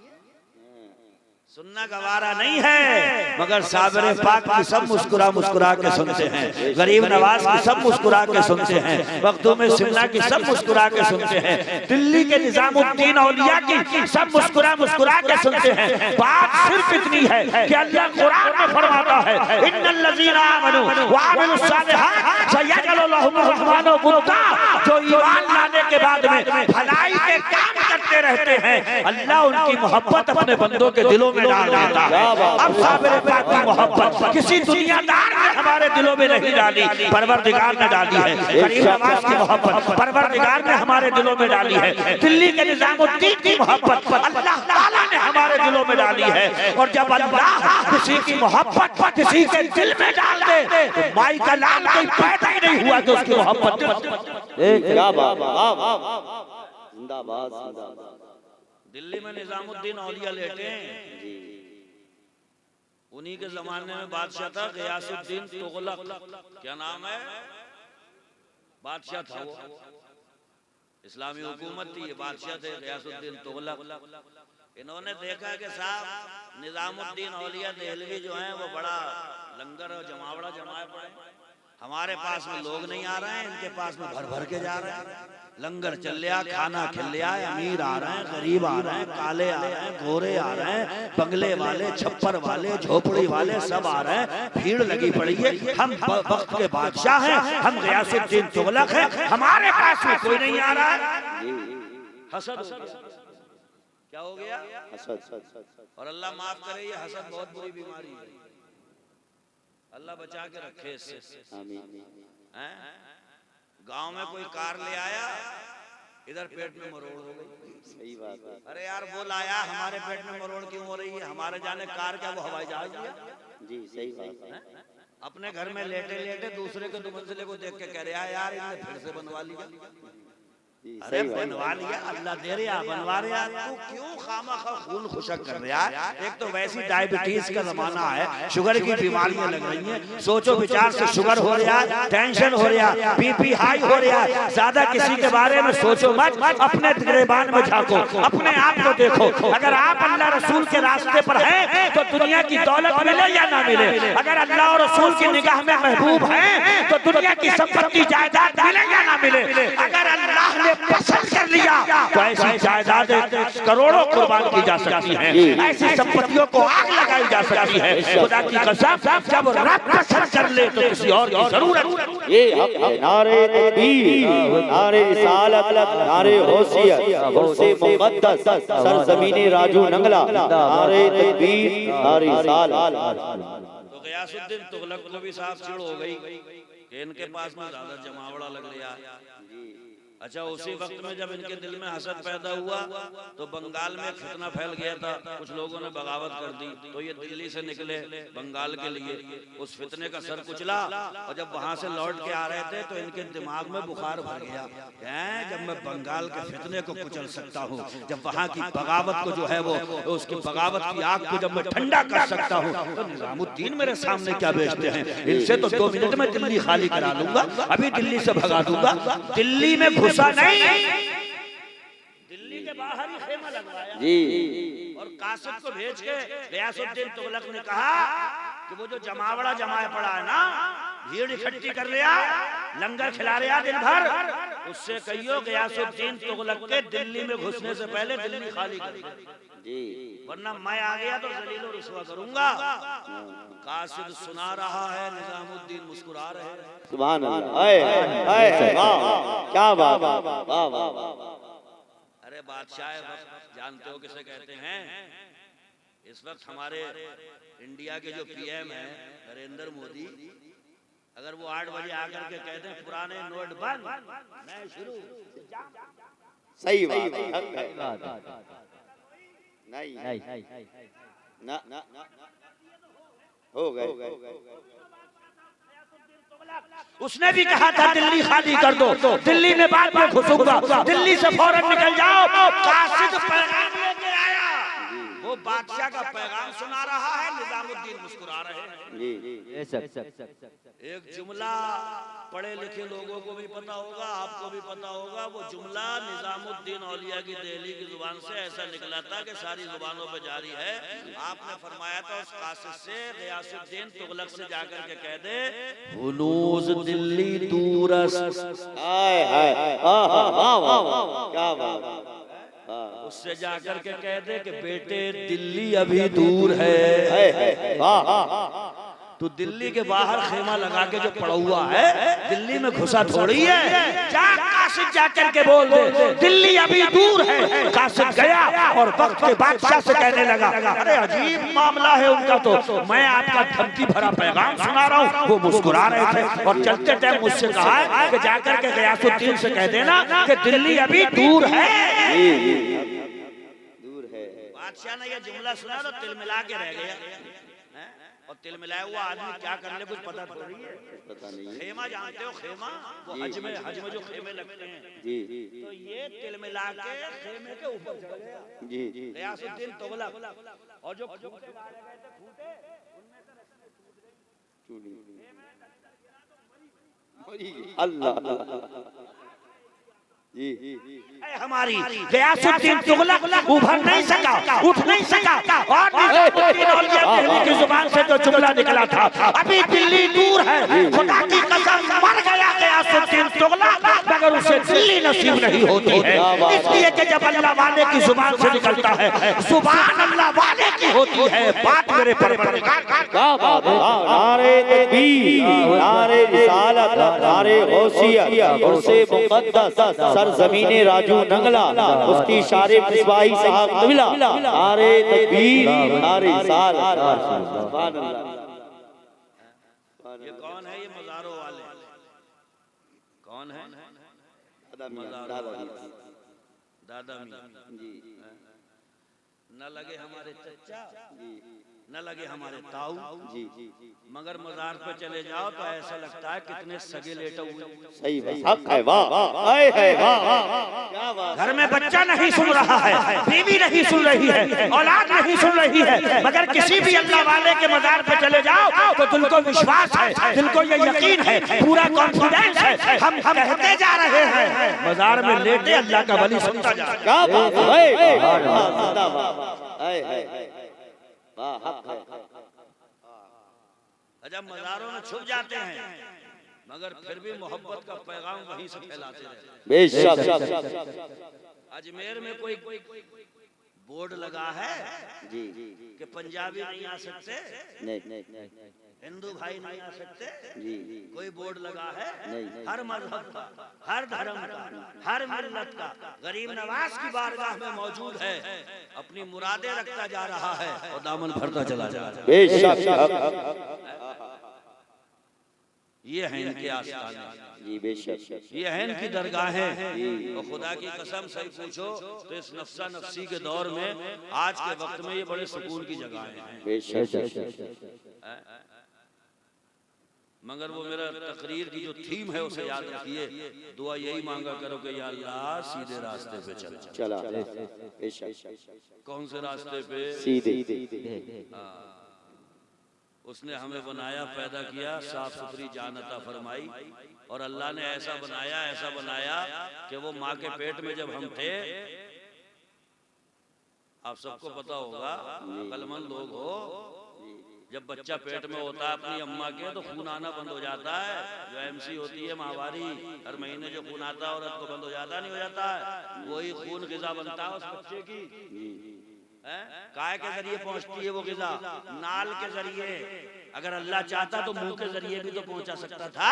सुनना गवारा नहीं है। मगर साबिर पाक की सब मुस्कुरा मुस्कुरा के सुनते हैं, गरीब नवाज की सब मुस्कुरा के सुनते हैं, मखदूम शिमला की सब मुस्कुरा के सुनते हैं, दिल्ली के निजामुद्दीन औलिया की सब मुस्कुरा मुस्कुरा के सुनते हैं। बात सिर्फ इतनी है कि अल्लाह कुरान में फरमाता है, इन्नल लज़ीना आमनू व अमिलुस सालिहात सयजअलु लहुमुर रहमानु वुद्दा। जो ईमान लाने के बाद में भलाई के काम करते रहते हैं, अल्लाह उनकी मोहब्बत अपने बंदों के दिलों में डाल देता है। अब साबिर पाक की मोहब्बत किसी दुनियादार ने हमारे दिलों में नहीं डाली, परवरदिगार ने डाली है। करीम नवाज की मोहब्बत परवरदिगार ने हमारे दिलों में डाली है। दिल्ली के निजामुद्दीन की मोहब्बत अल्लाह ताला ने हमारे दिलों में डाली है। और जब अल्लाह किसी की मोहब्बत किसी के दिल में डाल दे तो माई का लाल कोई पैदा ही नहीं हुआ कि उसकी मोहब्बत। जिंदाबाद जिंदाबाद। दिल्ली में निजामुद्दीन औलिया लेटे हैं, उन्हीं के जमाने में बादशाह था गयासुद्दीन तुगलक। क्या नाम है? बादशाह था वो, इस्लामी हुकूमत थी, बादशाह थे गयासुद्दीन तुगलक। इन्होंने देखा कि साहब निजामुद्दीन औलिया देहलवी जो हैं वो बड़ा लंगर और जमावड़ा जमाए पड़े, हमारे पास में लोग नहीं आ रहे हैं, इनके पास में भर भर के जा रहे हैं। लंगर चल लिया, खाना खिल लिया, अमीर आ रहे हैं, गरीब आ रहे हैं, काले आ रहे हैं, गोरे आ रहे हैं, बंगले वाले, छप्पर वाले, झोपड़ी वाले सब आ रहे हैं, भीड़ लगी पड़ी है। हम वक्त के बादशाह हैं, हम गयासुद्दीन तुगलक हैं, हमारे पास में कोई नहीं आ रहा है। हसद क्या हो गया? हसद। और अल्लाह माफ करे, ये हसद बहुत बुरी बीमारी है, अल्लाह बचा के रखे इससे। गांव में कोई कार ले आया, इधर पेट में मरोड़ हो गई। सही बात है। अरे यार वो लाया, हमारे पेट में मरोड़ क्यों हो रही है? हमारे जाने कार क्या वो हवाई जहाज दिया? जी सही बात है। अपने घर में लेटे लेटे दूसरे के दुमंजिले को देख के कह रहे हैं यार इन्हें फिर से बनवा लिया। अरे बनवा लिया, अल्लाह दे रहा, बनवा रहा, तू क्यों खामखा खून खुशक कर रहा है? एक तो वैसी डायबिटीज का जमाना है, शुगर की बीमारियां लग रही हैं, सोचो विचार से शुगर हो रहा है, टेंशन हो रहा है, बीपी हाई हो रहा है। ज्यादा किसी के बारे में सोचो मत, अपने गिरेबान में झांको, अपने आप को देखो। अगर आप अल्लाह रसूल के रास्ते पर हैं तो दुनिया की दौलत मिले या ना मिले, अगर अल्लाह और रसूल की निगाह में महबूब हैं तो दुनिया की संपत्ति जायदाद मिले या ना मिले, अगर अल्लाह ने पसंद कर लिया तो ऐसी जायदाद करोड़ों कुर्बान की जा सकती है, ऐसी संपत्तियों को आग लगाई जा सकती है। खुदा की कसम जब रब पसंद कर ले तो किसी और की जरूरत। ये हक है। नारे तकबीर, नारे रिसालत, नारे होशियत, गौसे मुक़द्दस, सरज़मीने राजू नंगला, नारे तकबीर, नारे रिसालत। तो गयासुद्दीन तुगलक को भी साफ चिढ़ हो गई कि इनके पास में ज्यादा जमावड़ा लग रहा है। अच्छा, उसी वक्त में जब इनके दिल में हसद पैदा हुआ तो बंगाल में फितना फैल गया था, कुछ लोगों ने बगावत कर दी, तो ये दिल्ली से निकले बंगाल के लिए, उस फितने का सर कुचला। और जब वहां से लौट के आ रहे थे तो इनके दिमाग में बुखार भर गया, जब मैं बंगाल के फितने को कुचल सकता हूँ, जब वहां की बगावत को जो है वो उसकी बगावत की आग को जब मैं ठंडा कर सकता हूँ तो निजामुद्दीन मेरे सामने क्या बेचते हैं? इनसे तो 2 मिनट में दिल्ली खाली करा लूंगा, अभी दिल्ली से भगा दूंगा। दिल्ली में घुसा नहीं, दिल्ली के बाहर ही खेमा लगवाया जी। और कासिद को भेज के गयासुद्दीन तुगलक ने कहा कि वो जो जमावड़ा जमाया पड़ा है ना, भीड़ इकट्ठी कर लिया, लंगर खिला रहा दिन भर, उससे कहियो गयासुद्दीन तुगलक के दिल्ली में घुसने से पहले दिल्ली खाली कर जी, वरना मैं आ गया तो जलील रुसवा करूंगा। कासिद सुना रहा है, निजामुद्दीन मुस्कुरा रहे हैं। सुभान अल्लाह, क्या बात, वाह वाह। अरे बादशाह जानते हो किसे कहते हैं? इस वक्त हमारे इंडिया के जो पीएम है नरेंद्र मोदी, अगर वो 8 बजे आकर के कहते हैं पुराने नोट बंद, मैं शुरू, सही बात नहीं ना हो गए। उसने भी कहा था दिल्ली खाली कर दो, दिल्ली में बाद में घुसूंगा, दिल्ली से फौरन निकल जाओ। कासिद पैगाम लेके आया, वो बादशाह का पैगाम सुना रहा है, निजामुद्दीन मुस्कुरा रहे हैं जी। एक जुमला पढ़े लिखे लोगों को भी पता होगा, आपको भी पता होगा, वो जुमला निजामुद्दीन औलिया की दिल्ली की जुबान से ऐसा निकला था कि सारी जुबानों पे जारी है। आपने फरमाया था उस कासिद से, गयासुद्दीन तुगलक से जाकर के कह दे, हुनूज दिल्ली दूरस, हाय हाय, क्या बात, उससे जाकर के कह दे कि बेटे दिल्ली अभी दूर है। तो दिल्ली के बाहर खेमा लगा के जो पड़ा हुआ है, दिल्ली में घुसा थोड़ी है। जा कासिद जाकर के बोल दे दिल्ली अभी दूर है। कासिद गया और वक्त के बादशाह से कहने लगा, अरे अजीब मामला है उनका, तो मैं आपका धमकी भरा पैगाम सुना रहा हूँ। वो मुस्कुरा रहे थे और चलते टाइम मुझसे कहा है कि जाकर के गयासुद्दीन से कह देना कि दिल्ली अभी दूर है। बादशाह ने ये जुमला सुना तो तिल मिला के रह गया। और तिल मिलाया हुआ आदमी क्या कर ले कुछ पता थोड़ी है। पता नहीं। खेमा जानते हो, खेमा वो हज में जो खेमे लगते हैं जी तो ये तिल मिला के खेमे के ऊपर चढ़ गया जी जी गयासुद्दीन तुगलक। और जो अल्लाह जी हमारी गयासुद्दीन तुगलक उभर नहीं सका, उठ नहीं सका और निजामुद्दीन औलिया दिल्ली की जुबान से जो जुमला निकला था, अभी दिल्ली दूर है, खुदा की कसम मर गया गयासुद्दीन तुगलक, मगर उसे दिल्ली नसीब नहीं होती है। इसलिए कि जब अल्लाह वाले की जुबान से निकलता है, जुबान अल्लाह वाले की होती है। बात मेरे परवरदिगार क्या बात है। नारे तकबीर, नारे रिसालत, नारे गौसियत, उर्से मुक़द्दस सरज़मीने राजू नंगला, मुफ्ती शारिफ मिसबाही साहब तविला, नारे तकबीर, नारे रिसालत। सुभान अल्लाह। ये कौन है? ये मज़ारों वाले कौन है? दादा जी। न लगे हमारे चचा, न लगे हमारे ताऊ जी, मगर मजार पे चले जाओ तो ऐसा लगता है कितने सगे लेटे हुए। सही बात, हक है, वाह है, वाह। घर में बच्चा नहीं सुन रहा है, बीवी नहीं सुन रही है, औलाद नहीं सुन रही है, मगर किसी भी अल्लाह वाले के मजार पे चले जाओ तो दिल को विश्वास है, दिल को ये यकीन है, पूरा कॉन्फिडेंस है। हम कहते जा रहे हैं मजार में लेटे अल्लाह का वली सुनता जा रहा है। क्या बात है। वाह, हक है। जब मजारों में छुप जाते हैं मगर फिर भी मोहब्बत का पैगाम वहीं से फैलाते रहते बेशक। अजमेर में कोई बोर्ड लगा है जी कि पंजाबी नहीं आ सकते, नहीं हिंदू भाई नहीं आ सकते, जी कोई बोर्ड लगा है? नहीं। हर मजहब का, हर धर्म का, हर मिल्लत का गरीब नवाज की बारगाह में मौजूद है, अपनी मुरादें रखता जा रहा है और दामन भरता चला जा रहा है। बेशक। ये है इनके आस्थाने, जी बेशक। ये है इनकी दरगाहें। और खुदा की कसम सही पूछो तो इस नफ्सा नफ्सी के दौर में आज के वक्त में ये बड़े सुकून की जगहें हैं। बेशक। मगर वो मेरा तकरीर की जो थीम है उसे याद रखिए, दुआ यही मांगा करो कि या अल्लाह सीधे रास्ते पे चला। बेशक। कौन से रास्ते पे? सीधे। उसने हमें बनाया, पैदा किया, साफ सुथरी जान अता फरमाई और अल्लाह ने ऐसा बनाया कि वो माँ के पेट में जब हम थे, आप सबको पता होगा, अक्लमंद लोग हो, जब बच्चा पेट में होता है अपनी अम्मा के तो खून आना बंद हो जाता है। जो एमसी होती है माहवारी, हर महीने जो खून आता है औरत को बंद हो जाता नहीं हो जाता है, वही खून ग़िज़ा बनता है उस बच्चे की। काय के जरिए पहुंचती है वो ग़िज़ा? नाल के जरिए। अगर अल्लाह चाहता तो मुंह के जरिए भी तो पहुंचा सकता था,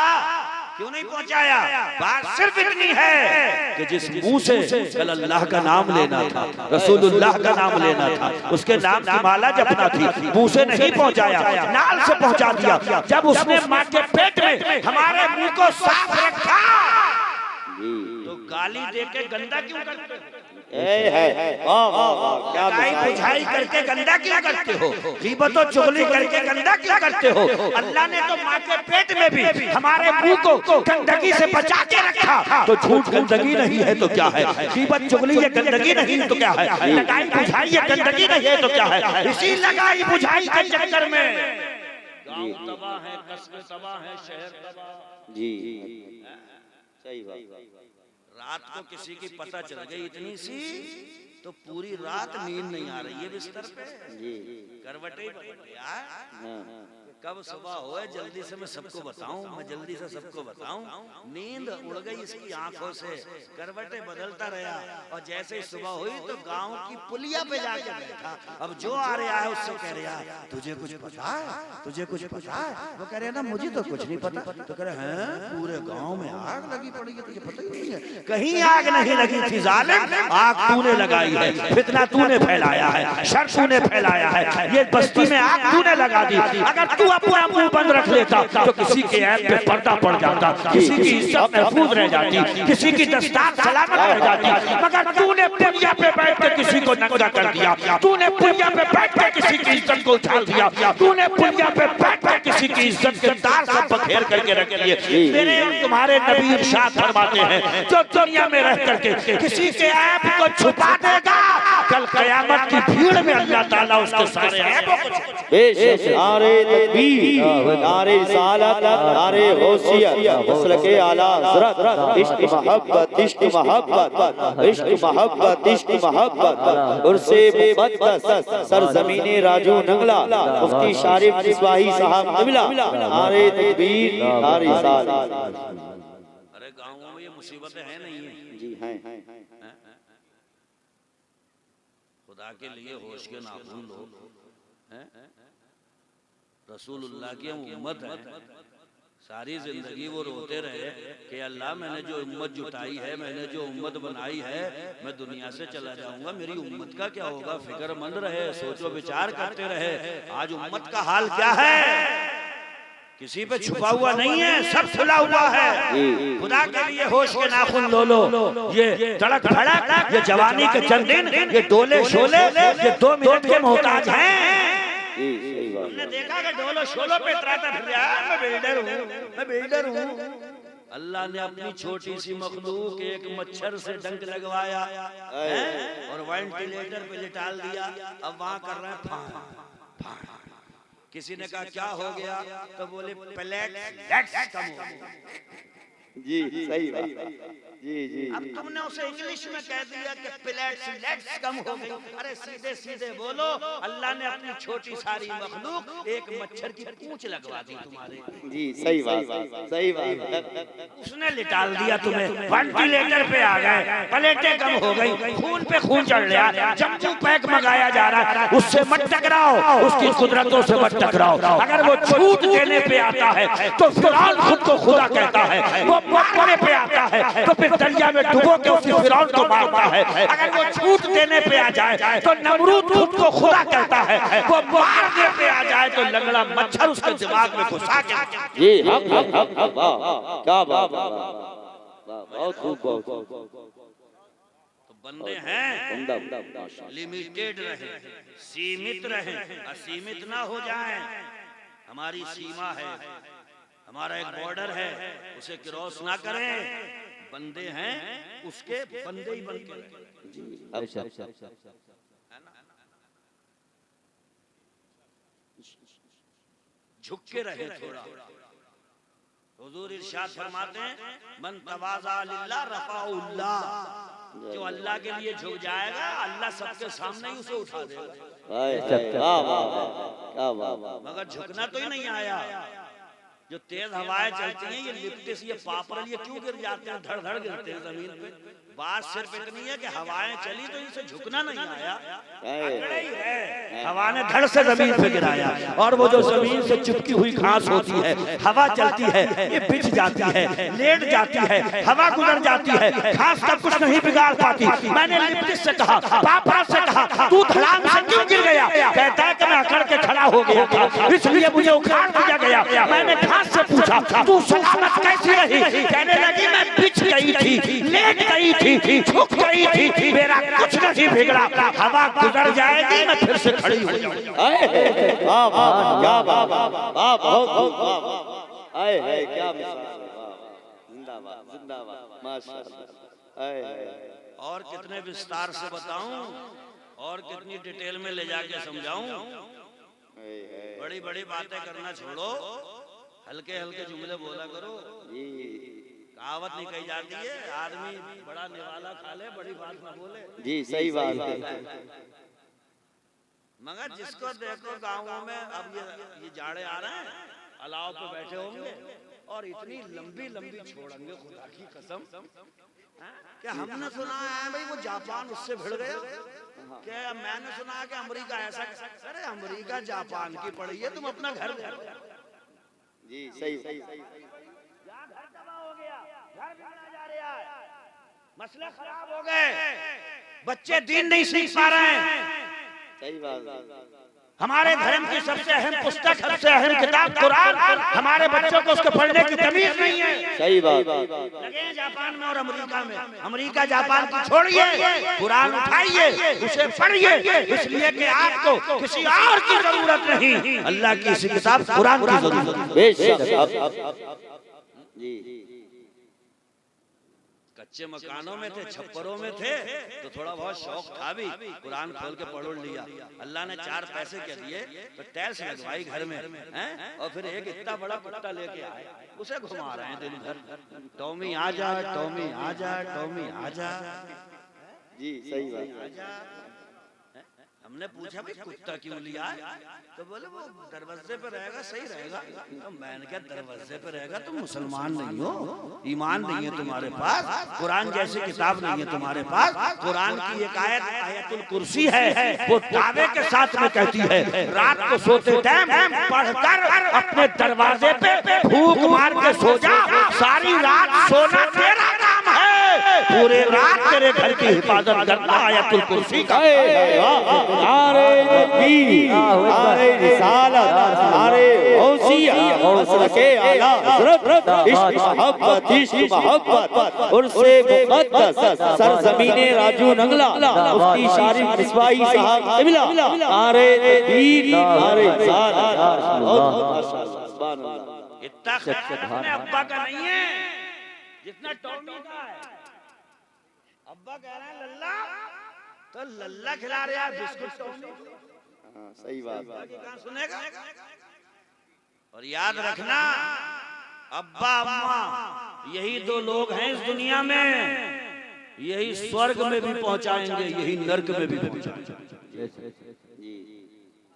क्यों नहीं पहुंचाया? बात सिर्फ इतनी है कि जिस मुंह से कल अल्लाह का नाम लेना था, रसूलुल्लाह का नाम लेना था, उसके नाम की माला जपना थी, मुंह से नहीं पहुंचाया, नाल से पहुंचा दिया। जब उसने माँ के पेट में हमारे मुंह को साफ रखा तो गाली दे के गंदा क्यों करते हो? बुझाई करके गंदा क्यों करते हो? गीबत और चुगली करके गंदा क्यों करते हो? अल्लाह ने तो माँ के पेट में भी हमारे मुंह को गंदगी से बचा के रखा, तो झूठ गंदगी नहीं है तो क्या है? गीबत चुगली ये गंदगी नहीं तो क्या है? लगाई बुझाई ये गंदगी नहीं है तो क्या है? इसी लगाई बुझाई के चक्कर में गांव तबाह है, कस्बे तबाह है, शहर तबाह। जी सही बात। रात को किसी की पता चल गई इतनी सी तो पूरी रात नींद नहीं आ रही है बिस्तर पे, जी करवटे यार कब सुबह होए जल्दी से मैं सबको बताऊं, मैं जल्दी से सबको बताऊं। नींद उड़ गई इसकी आंखों से, करवटें बदलता रहा और जैसे ही सुबह हुई तो गांव की पुलिया पे जाके बैठा। अब जो आ रहा है उससे कह रहा तुझे कुछ पता है, तुझे कुछ पता है? वो कह रहे ना मुझे तो कुछ नहीं पता। तो कह रहे हैं पूरे गांव में आग लगी पड़ी है, तुझे पता ही नहीं है? कहीं आग नहीं लगी थी जालिम, आग तूने लगाई है, फितना तूने फैलाया है, शर तूने फैलाया है, ये बस्ती में आग तूने लगा दी। अगर तू अपना मुंह बंद रख लेता तो किसी के ऐब पे पर्दा पड़ जाता, किसी की इज्जत महफूज रह जाती, किसी की दस्तार सलामत रह जाती। मगर तूने पुलिया पे बैठ के किसी को नंगा कर दिया, तूने पुलिया पे बैठ के किसी की इज्जत को उछाल दिया, तूने पुलिया पे बैठ के किसी की इज्जत के तार सब बखेर करके रख लिए। मेरे और तुम्हारे नबी इरशाद फरमाते हैं जो दुनिया में रह करके किसी के ऐब को छुपा देगा, कल क़यामत की भीड़ में अल्लाह ताला उसके सारे ऐबों को नारे तकबीर, नारे रिसालत, नारे गौसियत, मसलके आला हज़रत, इश्क मोहब्बत, इश्क मोहब्बत, इश्क मोहब्बत, इश्क मोहब्बत, उर्से मुक़द्दस सरज़मीने राजू नंगला, मुफ्ती शारिफ मिसबाही साहब क़िबला, नारे तकबीर, नारे रिसालत। अरे गाँवों में ये मुसीबतें हैं नहीं है? जी हैं। खुदा के लिए होश के नाखून लो, हैं? रसूलुल्लाह की हम उम्मत है, सारी जिंदगी वो रोते रहे कि अल्लाह मैंने जो उम्मत जुटाई है, मैंने जो उम्मत बनाई है, मैं दुनिया से चला जाऊंगा, मेरी उम्मत का क्या होगा? फिक्रमंद रहे, सोचो विचार करते रहे। आज उम्मत का हाल क्या है? किसी पे छुपा हुआ नहीं है, सब खुला हुआ है। खुदा के लिए होश के नाखून लो। ये तड़क भड़क, ये जवानी के चंद दिन, ये डोले शोले, ये 2 मिनट के मोहताज हैं। हमने देखा कि डोलो शोलो पे इतराता फिर रहा है, मैं बिल्डर हूँ, मैं बिल्डर हूँ। अल्लाह ने अपनी छोटी सी मखलूक एक मच्छर से डंक लगवाया और वेंटिलेटर पे लिटाल दिया। अब वहां कर रहे हैं फाड़। किसी ने कहा क्या हो गया? तो बोले प्लेटलेट्स कम हो गए। जी सही बात। जी। अब तुमने उसे इंग्लिश में कह दिया कि प्लेटलेट्स कम हो गई। अरे सीधे सीधे बोलो, अल्लाह ने अपनी छोटी सारी मखलूक एक मच्छर की पूंछ लगवा दी तुम्हारे। जी सही बात, सही बात। उसने लिटाल दिया तुम्हें, वेंटिलेटर पे आ गए, प्लेटें कम हो गई, खून पे खून चढ़ रहा, जम्बू पैक मंगाया जा रहा है। उससे मत टकराओ, उसकी कुदरतों से मत टकराओ। अगर वो छूट देने पे आता है तो फिरौन खुद को खुदा कहता है, वो मारने पे आता है तो फिर दरिया में डुबो के उसी फिरौन को मारता है। अगर वो छूट देने पे आ जाए तो नमरूद खुद को खुदा कहता है, वो मारने पे आ जाए तो लंगड़ा मच्छर उसके दिमाग में घुसा के जी हक क्या बात, बहुत खूब। तो बंदे हैं लिमिटेड रहे, सीमित रहे, असीमित ना हो जाएं। हमारी सीमा है, हमारा एक बॉर्डर है, उसे क्रॉस ना करें। बंदे हैं उसके बंदे ही बन के झुक के रहे थोड़ा। हुजूर इरशाद फरमाते हैं मन तवाज़ा लिल्लाह रफ़ाउल्लाह, जो अल्लाह के लिए झुक जाएगा अल्लाह सबके सामने ही उसे उठा देगा। मगर झुकना तो ही नहीं आया। जो तेज हवाएं चलती हैं, ये लिप्टिस, ये पापरल, ये क्यों गिर जाते हैं? धड़ धड़ गिरते हैं जमीन पे। बात सिर्फ इतनी है कि हवाएं चली तो इनसे झुकना नहीं आया, अकड़े ही है। हवा ने धड़ से जमीन पे गिराया, और वो जो जमीन से चिपकी हुई घास होती है, हवा चलती है, ये बिछ जाती है, लेट जाती है, हवा गुजर जाती है, घास का कुछ नहीं बिगाड़ पाती। मैंने लिप्टिस से कहा, पापरल से कहा, तू धड़ाम से क्यों गिर गया? कहता है कि मैं अकड़ के खड़ा हो गया था, इसलिए मुझे उखाड़ दिया गया। मैंने घास से पूछा तू सलामत कैसी रही? कहने लगी मैं बिछ गई थी, लेट गई थी, झुक गई थी, मेरा कुछ नहीं बिगड़ा। हवा गुजर जाएगी, मैं फिर से खड़ी हो जाऊंगी। वाह वाह क्या बात, वाह बहुत वाह, आए है क्या जिंदाबाद जिंदाबाद माशाअल्लाह। और कितने विस्तार से बताऊं और कितनी डिटेल में ले जाके समझाऊं? बड़ी बड़ी बातें करना छोड़ो, हल्के हल्के जुमले बोला करो। कहावत नहीं कही जाती है, आदमी बड़ा निवाला खा ले, बड़ी बात ना बोले। जी सही बात है। मगर जिसको देखो गाँवों में अब ये बिचारे आ रहे हैं, अलाव पे बैठे होंगे और इतनी लंबी लंबी छोड़ेंगे, खुदा की कसम। क्या हमने सुना है भाई वो जापान उससे भिड़ गया? क्या मैंने सुना है कि अमेरिका ऐसा? अरे अमेरिका जापान की पड़ी है, तुम अपना घर जी सही सही। घर तबाह हो गया, घर बिगड़ा जा रहा है, मसले खराब हो गए, बच्चे दीन नहीं सीख पा रहे हैं। सही बात। हमारे धर्म की सबसे अहम पुस्तक, सबसे अहम किताब कुरान, हमारे बच्चों को उसके पढ़ने की तमीज नहीं है। सही बात। लगे हैं जापान में और अमेरिका में। अमेरिका जापान को छोड़िए, कुरान उठाइए, उसे पढ़िए, इसलिए कि आपको किसी और की जरूरत नहीं, अल्लाह की इसी किताब कुरान की जरूरत है। बेशक जी। कच्चे मकानों में थे, छप्परों में थे, तो थोड़ा बहुत शौक था भी, कुरान खोल के पढ़ लिया। अल्लाह ने 4 पैसे के दिए तो टैक्स लगवाई घर में, हैं? और फिर एक इतना बड़ा कुत्ता लेके आए, उसे घुमा रहे हैं दिन भर, टॉमी आ जा, टॉमी आ जा, टॉमी आ जा। जी सही बात। हमने पूछा भाई कुत्ता क्यों लिया है? तो बोले वो दरवाजे पे रहेगा, सही रहेगा। तो मैंने कहा दरवाजे पे रहेगा, तुम मुसलमान नहीं हो, ईमान नहीं है तुम्हारे पास, कुरान जैसी किताब नहीं है तुम्हारे पास। कुरान की एक आयत आयतुल कुर्सी है, वो दावे के साथ में कहती है रात को सोते टाइम पढ़कर अपने दरवाजे पे फूंक मार के सो जा, सारी रात सोना तेरा काम है, पूरे रात तेरे घर की हिफाजत करना आयतुल कुर्सी का। नारे तकबीर, नारे रिसालत, नारे गौसिया, मसलके आला हज़रत, इश्क मोहब्बत, इश्क मोहब्बत, उर्से मुक़द्दस, सरज़मीने राजू नंगला, मुफ्ती शारिफ मिसवाही साहब क़िबला, नारे तकबीर, नारे रिसालत। माशाअल्लाह, सुभान अल्लाह। इतना ख्याल अपने अब्बा का नहीं है जितना टॉमी का है। अब्बा कह रहे हैं लल्ला, तो लल्ला खिला रहे हैं बिस्कुट टॉमी। हाँ सही बात। कहाँ सुनेगा? और याद रखना, अब्बा अम्मा यही 2 लोग हैं इस दुनिया में, यही स्वर्ग में भी पहुंचाएंगे, यही नर्क में भी पहुंचाएंगे।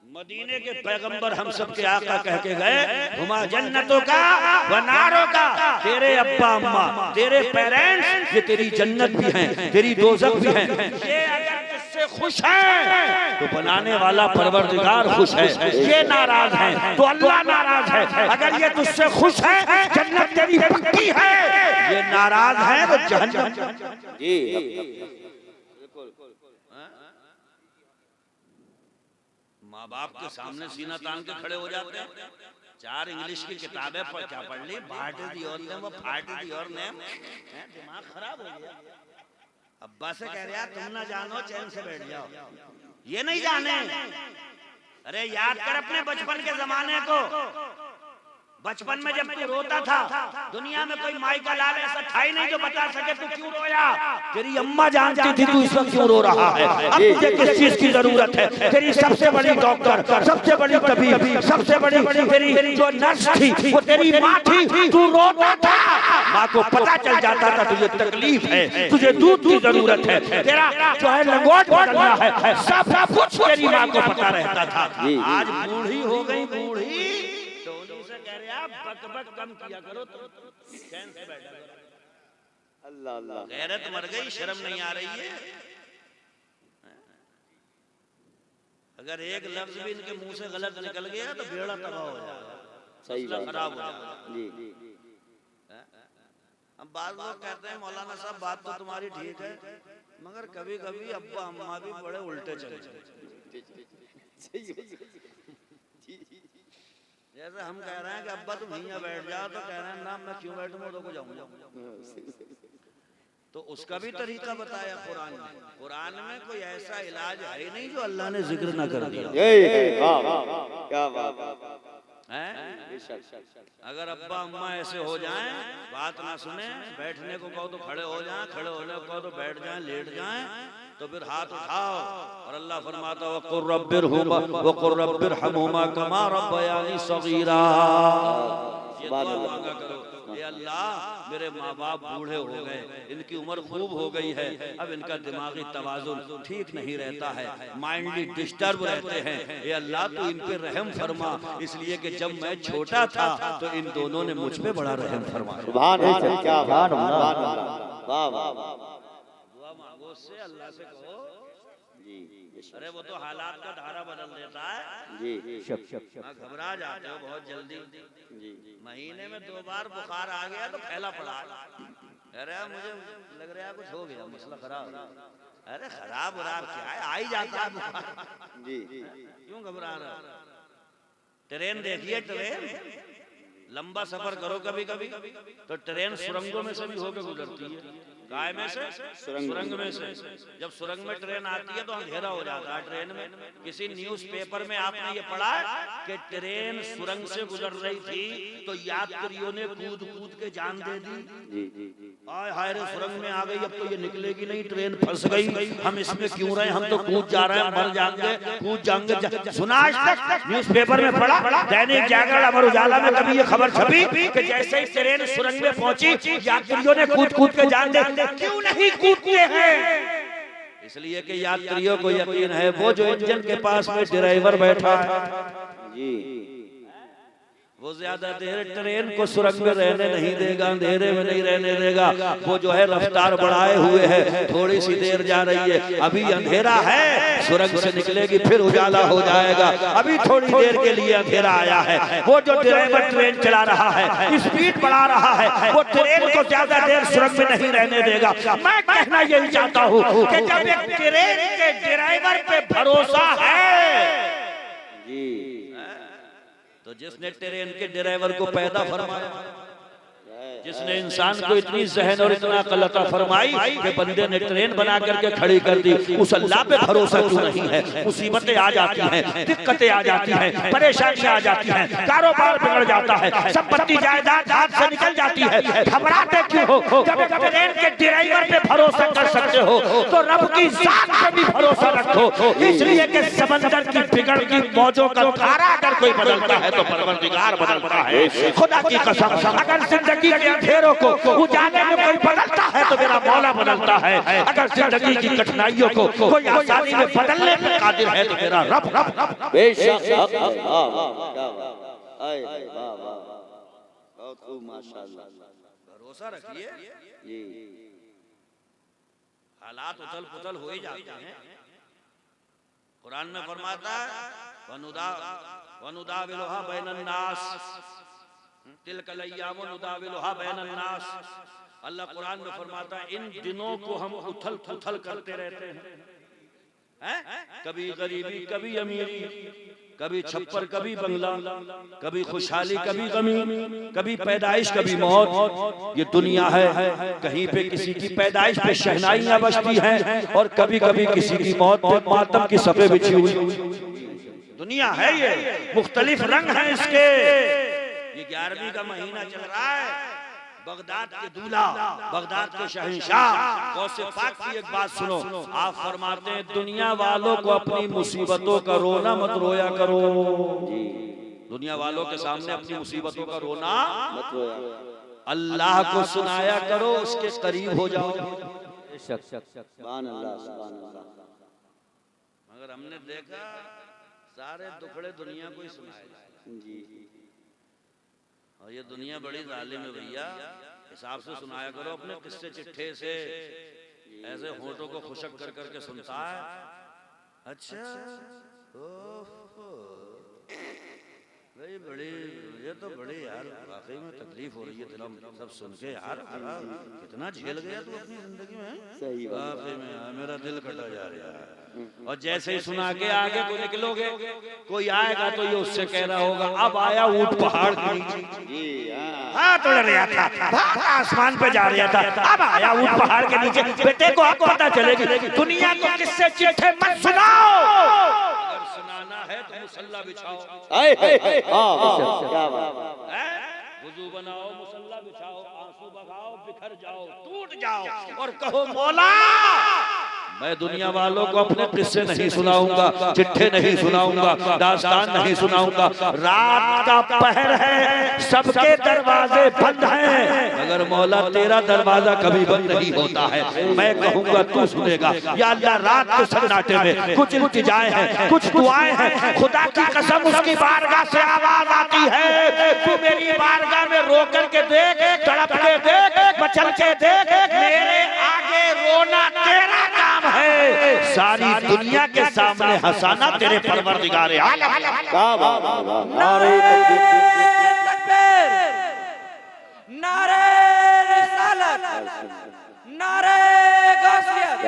मदीने के पैगंबर हम सब के आका कह के गए, हुमा जन्नतों का व नारों का, तेरे अब्बा अम्मा, तेरे पेरेंट्स, ये तेरी जन्नत भी हैं, तेरी दोज़ख भी हैं। ये अगर तुझसे खुश है तो बनाने वाला परवरदिगार खुश है, ये नाराज है तो अल्लाह नाराज है। अगर ये तुझसे खुश है, जन्नत तेरी पक्की है, ये नाराज है तो जहन्नम। जी माँ बाप के सामने सीना तान के खड़े हो जाते हैं। 4 इंग्लिश की किताबें क्या पढ़ ली, फाट दी और नेम, फाट दी और नेम, दिमाग खराब हो गया। अब्बा से कह रहा तुम ना जानो, चैन से बैठ जाओ, ये नहीं जाने। अरे याद कर अपने बचपन के जमाने को, बचपन में जब तू रोता था, दुनिया में कोई माई का लाल ऐसा था ही नहीं जो बता सके तू क्यों रोया। तेरी अम्मा जानती थी तू इस वक्त क्यों रो रहा है। अब तुझे किस चीज की जरूरत है? तेरी सबसे बड़ी डॉक्टर, सबसे बड़ी तबीब, सबसे बड़ी तेरी जो नर्स थी वो तेरी माँ थी। तू रोता था, माँ को पता चल जाता था तुझे तकलीफ है, तुझे दूध की जरूरत है, तेरा जो है लंगोट बदलना है, सब कुछ तेरी माँ को पता रहता था। आज बूढ़ी हो गई, बूढ़ी बक बक कम किया करो, तो चैन से बैठा करो। अल्लाह अल्लाह। गैरत मर गई, शर्म नहीं आ रही है। अगर एक लफ्ज भी इनके मुंह से गलत निकल गया तो बेड़ा तबाह हो जाएगा, सही बात, खराब हो जाएगा। जी। हम बाद लोग कहते हैं मौलाना साहब बात तो तुम्हारी ठीक है, मगर कभी कभी अब्बा अम्मा भी बड़े उल्टे चले जाते। जैसे हम कह रहे हैं कि अब्बा तुम यहीं बैठ जाओ, तो कह रहे हैं ना मैं क्यों बैठूं, मैं तो को जाऊंगा। तो उसका भी तरीका बताया कुरान में। कुरान में कोई ऐसा इलाज है ही नहीं जो अल्लाह ने जिक्र ना कर दिया। क्या बात है। अगर अब्बा अम्मा ऐसे हो जाएं, बात ना सुने, बैठने को कहो तो खड़े हो जाएं, खड़े होने को कहो तो बैठ जाएं, लेट जाएं, तो फिर हाथ उठाओ और अल्लाह फरमाता वक़ुर रब्बिरहुमा कमा रब्बयानी सगीरा। ये दुआ मांगा करो, ये अल्लाह मेरे माँ बाप बूढ़े हो गए, इनकी उम्र खूब हो गई है, अब इनका दिमागी तवाजुन ठीक नहीं रहता है, माइंडली डिस्टर्ब रहते हैं, ये अल्लाह तू इन पे रहम फरमा, इसलिए कि जब मैं छोटा था तो इन दोनों ने मुझ पे बड़ा रहम फरमाया। सुभान अल्लाह, क्या बात, वाह वाह। दुआ मांगो उससे, अल्लाह से कहो जी, अरे वो तो हालात का धारा बदल देता है जी, घबरा जाते हो बहुत जल्दी जी। महीने में 2 बार बुखार आ गया तो फैला पड़ा, अरे मुझे लग रहा है कुछ हो गया, मसला खराब। अरे खराब वराब क्या है, आ ही जाता है बुखार जी। क्यों घबरा रहा? ट्रेन देखिए, ट्रेन लंबा सफर करो कभी कभी तो ट्रेन सुरंगों में से भी होकर गुजरती है। काय में से? सुरंग में से। जब सुरंग में ट्रेन आती है तो अंधेरा हो जाता है ट्रेन में। किसी न्यूज़पेपर में आपने ये पढ़ा कि ट्रेन सुरंग से गुजर रही थी तो यात्रियों ने कूद कूद के जान दे दी। हाय हाय रे सुरंग में आ गई, अब तो ये निकलेगी नहीं, ट्रेन फंस गई, हम इसमें क्यों रहे, हम तो कूद जा रहे हैं, मर जाएंगे, कूद जाएंगे। सुना आज तक न्यूज़पेपर में पढ़ा, दैनिक जागरण, अमर उजाला में कभी ये खबर छपी कि जैसे ही ट्रेन सुरंग में पहुंची यात्रियों ने कूद कूद के जान दे। क्यों नहीं कूदते हैं? इसलिए कि यात्रियों को यकीन है वो जो इंजन के पास में ड्राइवर बैठा है जी, वो ज्यादा देर ट्रेन को सुरंग में रहने नहीं देगा, अंधेरे में नहीं रहने देगा। वो जो है रफ्तार बढ़ाए हुए है, थोड़ी सी देर जा रही है, अभी अंधेरा है, सुरंग से निकलेगी फिर उजाला हो जाएगा, अभी थोड़ी देर के लिए अंधेरा आया है। वो जो ड्राइवर ट्रेन चला रहा है, स्पीड बढ़ा रहा है, वो ट्रेन को ज्यादा देर सुरंग में नहीं रहने देगा। मैं कहना यही चाहता हूँ कि जब एक ट्रेन के ड्राइवर पे भरोसा है जी, तो जिसने ट्रेन के ड्राइवर को पैदा फरमाया, जिसने इंसान को इतनी जहन और इतना अक्ल अता फरमाई कि बंदे ने ट्रेन बना करके खड़ी कर दी, उस अल्लाह पे भरोसा क्यों नहीं है? मुसीबतें आ जाती हैं, दिक्कतें आ जाती हैं, परेशानियां आ जाती हैं, कारोबार बिगड़ जाता है, संपत्ति जायदाद हाथ से निकल जाती है, घबराते क्यों हो? जब ट्रेन के ड्राइवर पे भरोसा कर सकते हो तो रब की जात पे भी भरोसा रखो। इसलिए कि समंदर की बिगड़ती मौजों का धारा अगर कोई बदलता है तो परवरदिगार बदलता है। खुदा की कसम, अगर जिंदगी के अंधेरों को उजाले में कोई बदलता है तो मेरा मौला बदलता है। अगर जिंदगी की कठिनाइयों को कोई आसानी में बदलने में कादिर है तो मेरा रब बेशक। बहुत खूब, माशाअल्लाह। भरोसा रखिए जी, हालात उथल पुथल हो ही जाते हैं। कुरान में फरमाता है वनुदाविलुहा बैनन नास, तिलकल अय्यामु नुदाविलुहा बैनन नास। अल्लाह कुरान में फरमाता है इन दिनों को हम उथल पुथल करते रहते हैं, कभी गरीबी कभी अमीरी, कभी छप्पर कभी बंगला, कभी खुशहाली कभी गमी, कभी पैदाइश कभी मौत। ये दुनिया है, कहीं पे किसी की पैदाइश पे शहनाइयां बजती हैं और कभी कभी किसी की मौत पे मातम की सफे बिछी हुई दुनिया है। ये मुख्तलिफ रंग हैं इसके। ये 11वीं का महीना चल रहा है। बगदाद के दूल्हा, बगदाद के शहंशाह गौसे पाक की एक बात सुनो, आप फरमाते हैं दुनिया वालों को अपनी मुसीबतों का रोना मत रोया करो। दुनिया वालों के सामने अपनी मुसीबतों का रोना मत रोया, अल्लाह को सुनाया करो, उसके करीब हो जाओ। सुभान अल्लाह, सुभान अल्लाह। मगर हमने देखा सारे दुखड़े दुनिया को ही सुनाए जी, और ये दुनिया बड़ी जालिम है भैया, हिसाब से सुनाया करो। अपने किस्से चिट्ठे से ऐसे होठों को खुशक कर करके सुनता है। अच्छा भाई बड़ी, मुझे तो बड़ी यार वाकई में तकलीफ हो रही है तेरा सब सुन के यार, कितना झेल गया तू अपनी जिंदगी में। सही बात, वाकई में यार मेरा दिल कटा जा रहा है। और जैसे ही सुना के आगे कोई निकलोगे, कोई आएगा तो ये उससे कह रहा होगा अब आया ऊंट पहाड़ के नीचे जी, हाथ उड़ रहा था, आसमान पे जा रहा था, अब आया ऊंट पहाड़ के नीचे। बेटे को अब पता चलेगी दुनिया को किससे चिट्ठे मत सुनाओ, अगर सुनाना है तो मुसल्ला बिछाओ। क्या बात, वुजू बनाओ, मुसल्ला बिछाओ, आंसू बगाओ, बिखर जाओ, टूट जाओ और कहो मौला मैं दुनिया वालों को अपने किस्से नहीं सुनाऊंगा, चिट्ठे नहीं सुनाऊंगा, दास्तान नहीं सुनाऊंगा। रात का पहर है, सबके दरवाजे बंद हैं, मगर मौला तेरा दरवाजा कभी बंद नहीं होता है। मैं कहूंगा तू सुनेगा। या अल्लाह रात के सन्नाटे में कुछ इल्तिजाएं हैं, कुछ दुआएं हैं, खुदा की कसम उसकी बारगाह से आवाज आती है, तू मेरी बारगाह में रो करके देख, तड़प के देख, मचल के देख, मेरे आगे रोना तेरा काम है, सारी दुनिया के सामने हंसाना तेरे परवरदिगार आलम। नारे तकबीर, नारे रिसालत, नारे गौसियत,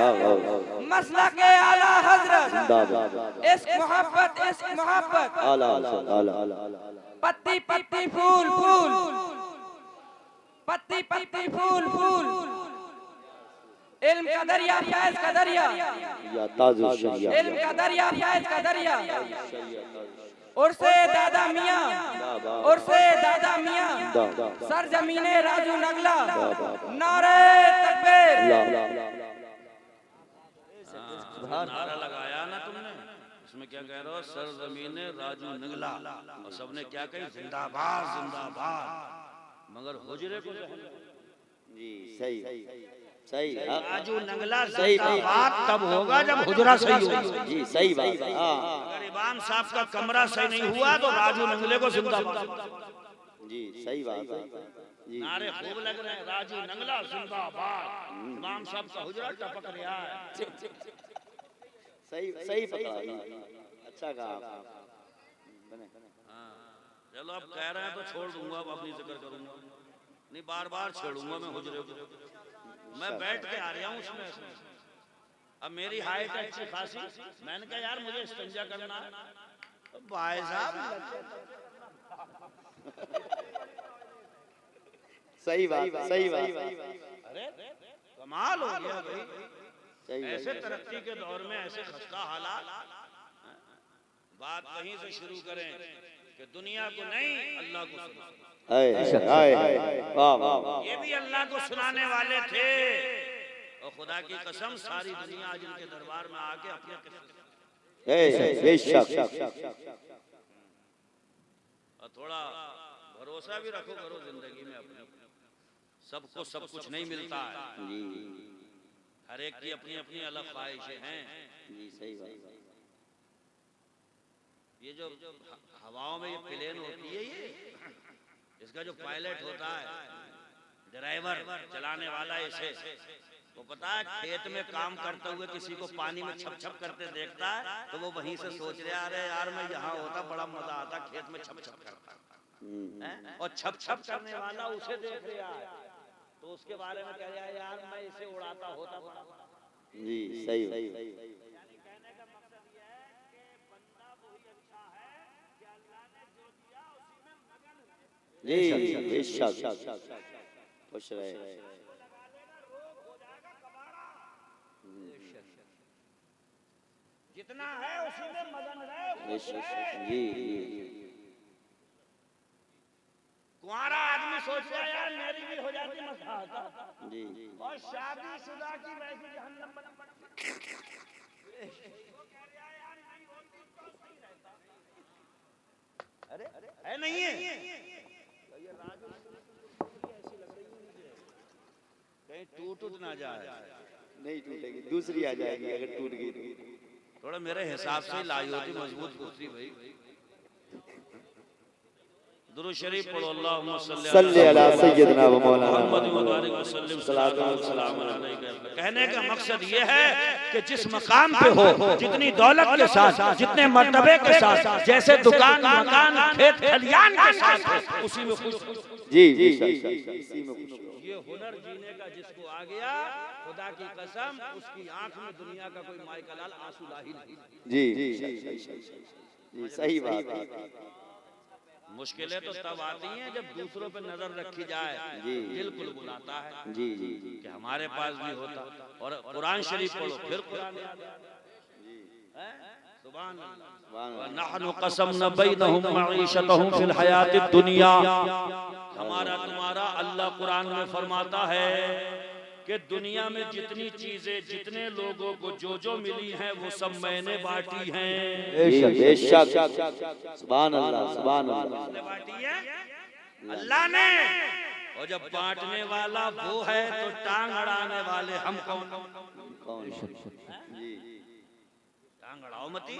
मसलक आला हजरत, इश्क मोहब्बत, पत्ती पत्ती फूल फूल, पत्ती पत्ती फूल फूल, इल्म का दरिया फैज़ का दरिया, इल्म का दरिया फैज़ का दरिया, उर्से दादा मियाँ, उर्से दादा मियाँ, सरजमीने राजू नगला, नारे तकबीर। नारा लगाया ना तुमने, इसमें क्या कह रहे हो? सरजमीने राजू नगला, और सबने क्या कही? जिंदाबाद जिंदाबाद। मगर हुजरे को जी सही सही राजू नगला जिंदाबाद तब होगा जब हुजरा सही होगा। जी सही बात है। अगर इमाम साहब का कमरा सही नहीं हुआ तो राजू नगले को जिंदाबाद। जी सही बात है। जी नारे खूब लग रहे हैं, राजू नगला जिंदाबाद, इमाम साहब का हुजरा टपक रहा है। सही सही पकड़ा, अच्छा कहा। चलो अब कह रहे हैं तो छोड़ दूंगा, अब अपनी जिक्र करूंगा नहीं, बार बार छेड़ूंगा मैं हुजरे को। मैं बैठ के आ रहा हूँ उसमें, अब मेरी हाइट है अच्छी खासी, मैंने कहा यार मुझे इस्तिंजा करना है, तो भाई साहब सही बात, सही बात। अरे कमाल हो गया भाई, ऐसे तरक्की के दौर में ऐसे खस्ता हालात। बात कहीं से शुरू करें कि दुनिया को नहीं अल्लाह को सुनाओ। ये भी अल्लाह को सुनाने वाले थे, और खुदा की कसम सारी दुनिया आज इनके दरबार में आके अपने और थोड़ा भरोसा भी रखो करो जिंदगी में अपने, सबको सब कुछ नहीं मिलता है, हर एक की अपनी अपनी अलग ख्वाहिशें हैं। सही बात। ये जो हवाओं में ये प्लेन होती है, ये इसका जो पायलट होता है, ड्राइवर चलाने वाला, इसे वो पता है खेत में काम करते हुए किसी को पानी में छप छप करते देखता है तो वो वहीं से सोच रहा है अरे यार मैं यहाँ होता बड़ा मजा आता, खेत में छप छप करता, और छप छप करने वाला उसे देख रहा है तो उसके बारे में कह रहा है यार मैं इसे उड़ाता होता बड़ा। जी सही। जी बेशक खुश रहे। जितना है उसी में मगन रहे। जी कुंवारा आदमी सोच रहा है यार मेरी भी हो जाती मसला होता, जी, और शादीशुदा की वैसी जहन्नम बन अरे है नहीं है कहीं टूट ना जाए। नहीं टूटेगी, दूसरी आ जाएगी अगर टूट गई तो। थोड़ा मेरे हिसाब से लाई होती मजबूत कुर्सी भाई। दुरूद शरीफ पढ़ो, अल्लाहुम्मा सल्ली अला सय्यदना व मौलाना मुहम्मद व बारिक व सल्लिम सलाम अलैहि। कहने का मकसद ये है कि जिस मकाम पे हो, जितनी दौलत के साथ, जितने मर्तबे के साथ, जैसे दुकान मकान खेत खलियान के साथ उसी में खुश। जी ये हुनर जीने का जिसको आ गया, खुदा की कसम उसकी आंख में दुनिया का कोई माई का लाल आंसू ला ही नहीं। जी सही बात है। मुश्किलें तो तब आती हैं जब दूसरों पे नजर रखी जाए, दिल बुलाता है जी कि हमारे पास भी होता। और कुरान शरीफ पढ़ो, फिर कुरान सुभान अल्लाह। नहनु क़समना बैनहुम मईशतहुम फिल हयातिद दुनिया, हम तुम्हारा अल्लाह कुरान में फरमाता है कि दुनिया में जितनी चीजें जितने लोगों को जो मिली हैं वो सब मैंने बांटी हैं। बेशक सुभान अल्लाह सुभान अल्लाह। बांटी है अल्लाह ने, और जब बांटने वाला वो है तो टांग अड़ाने वाले हम कौन? टांग अड़ाओ मती,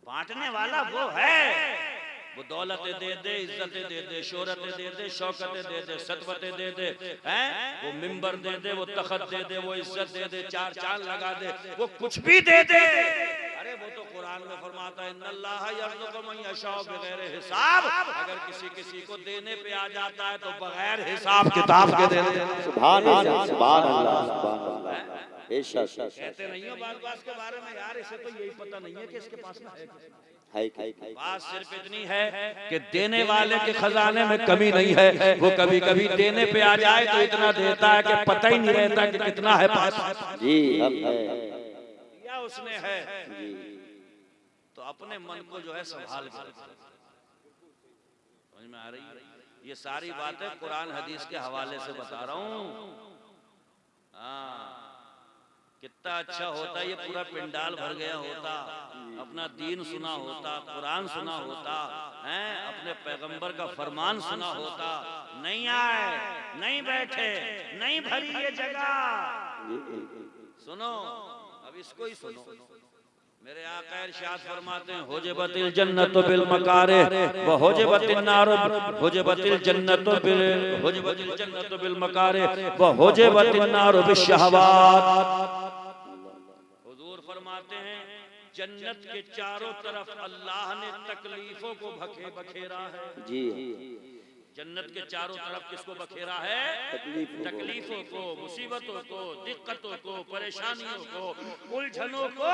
बांटने वाला वो है। वो दौलतें दे दे, इज्जतें दे दे, शोहरतें दे दे, शौकतें दे दे, सतवतें दे दे, हैं? वो मिंबर दे दे, वो तखत दे दे, वो इज्जत दे दे, चार चांद लगा दे, वो कुछ भी दे दे। अरे वो तो कुरान में फरमाता है इन्नल्लाह यर्ज़ुक़ु मन यशाअ बिग़ैर हिसाब। अगर किसी को देने पे आ जाता है तो बगैर हिसाब किताब के दे दे। सुभान अल्लाह सुभान अल्लाह सुभान अल्लाह। बेशक कहते नहीं हो बात के बारे में यार, इसे तो यही पता नहीं है कि इसके पास में है। बात सिर्फ इतनी है कि देने वाले के खजाने में कमी नहीं है। वो कभी कभी देने पे आ जाए तो इतना देता है कि पता ही नहीं रहता कि कितना है पास। जी हम है या उसने है तो अपने मन को जो है संभाल कर, समझ में आ रही है? ये सारी बातें कुरान हदीस के हवाले से बता रहा हूँ। हाँ, कितना अच्छा होता, ये पूरा पिंडाल भर गया होता, अपना दीन सुना होता, कुरान सुना होता है, अपने पैगंबर का फरमान सुना होता। नहीं आए, नहीं बैठे, नहीं भरी ये जगह। सुनो, अब इसको ही सुनो। मेरे आका इरशाद फरमाते हैं हुजबतिल जन्नतु बिल मकारिह व हुजबतिन नारु हुजबतिल जन्नतु बिल मकारिह व हुजबतिन नारु बिश्शहवात। हुजूर फरमाते हैं जन्नत के चारों तरफ अल्लाह ने तकलीफों को बखेरा है। जी, जन्नत के चारों तरफ किसको बखेरा है? तकलीफों को, मुसीबतों को, दिक्कतों को, परेशानियों को, उलझनों को।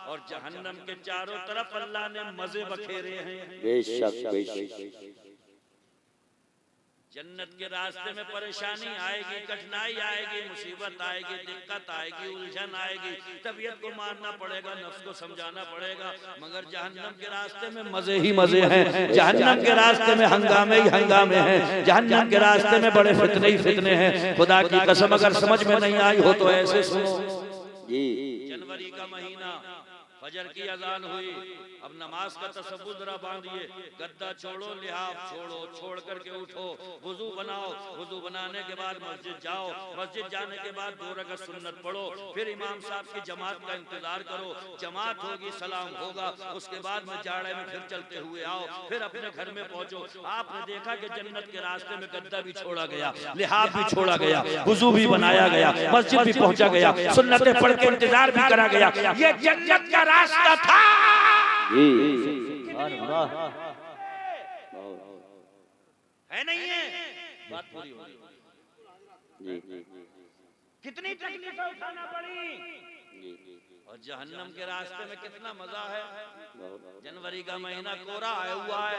और जहन्नम के चारों तरफ अल्लाह ने मजे बखेरे हैं। बेशक बेशक। जन्नत के रास्ते में परेशानी आएगी, कठिनाई आएगी, मुसीबत आएगी, दिक्कत आएगी, उलझन आएगी, तबीयत को मारना पड़ेगा, नफ्स को समझाना पड़ेगा। मगर जहन्नम के रास्ते में मजे ही मजे हैं, जहन्नम के रास्ते में हंगामे ही हंगामे हैं, जहन्नम के रास्ते में बड़े फितने ही फितने हैं। खुदा की कसम अगर समझ में नहीं आई हो तो ऐसे सुनो। जनवरी का महीना, फजर की अजान हुई, अब नमाज का तसव्वुर जरा बांधिए। गद्दा छोड़ो, लिहाफ छोड़ो, छोड़ करके उठो, वुजू बनाओ, वुजू बनाने के बाद मस्जिद जाओ, मस्जिद जाने के बाद 2 रकात सुन्नत पढ़ो, फिर इमाम साहब की जमात का इंतजार करो, जमात होगी, सलाम होगा, उसके बाद में जाड़े में फिर चलते हुए आओ, फिर अपने घर में पहुंचो। आपने देखा कि जन्नत के रास्ते में गद्दा भी छोड़ा गया, लिहाफ भी छोड़ा गया, वुजू भी बनाया गया, मस्जिद भी पहुंचा गया, सुन्नतें पढ़ के इंतजार भी करा गया। ये जन्नत का रास्ता था। है नहीं है? बात पूरी हो गई। कितनी तकलीफें उठाना पड़ी और जहन्नम के रास्ते में कितना मजा है। जनवरी का महीना कोरा आया हुआ है,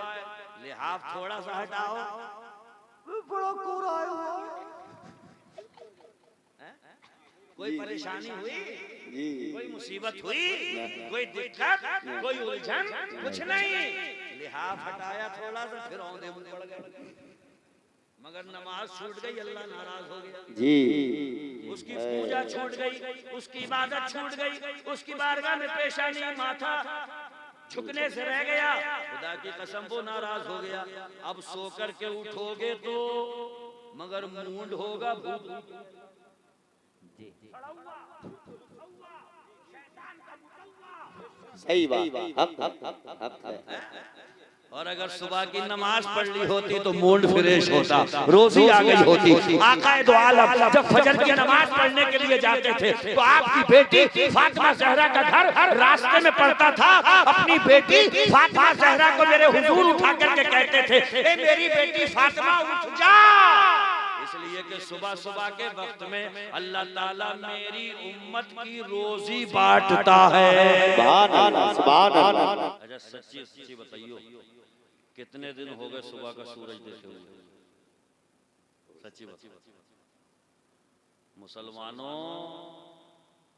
लिहाफ थोड़ा सा हटाओ, बड़ा कोरा आया हुआ है। कोई परेशानी हुई, कोई मुसीबत हुई, कोई दिक्कत, कोई उलझन, कुछ नहीं। लिहाफ हटाया थोड़ा सा, फिर औंधे मुंह पड़ गए। मगर नमाज छूट गई, अल्लाह नाराज हो गया जी। उसकी पूजा छूट गई, उसकी इबादत छूट गई, उसकी बारगाह में पेशानी माथा झुकने से रह गया। खुदा की कसम वो नाराज हो गया। अब सो कर के उठोगे तो मगर मूंड होगा भूत। सही बात, हक और अगर सुबह की नमाज पढ़ ली होती तो मूड फ्रेश होता, रोजी आ गई होती। आकाए दो आलम जब फजर की नमाज पढ़ने के लिए जाते थे तो आपकी बेटी फातिमा ज़हरा का घर रास्ते में पड़ता था। अपनी बेटी फातिमा ज़हरा को मेरे हुजूर उठा करके कहते थे, ए मेरी बेटी फातिमा उठ जा। इसलिए कि सुबह सुबह के वक्त में अल्लाह ताला मेरी उम्मत की रोजी बांटता है। अच्छा सच्ची बताइयो, कितने दिन हो गए सुबह का सूरज देखे हुए? सच्ची बताइए मुसलमानों,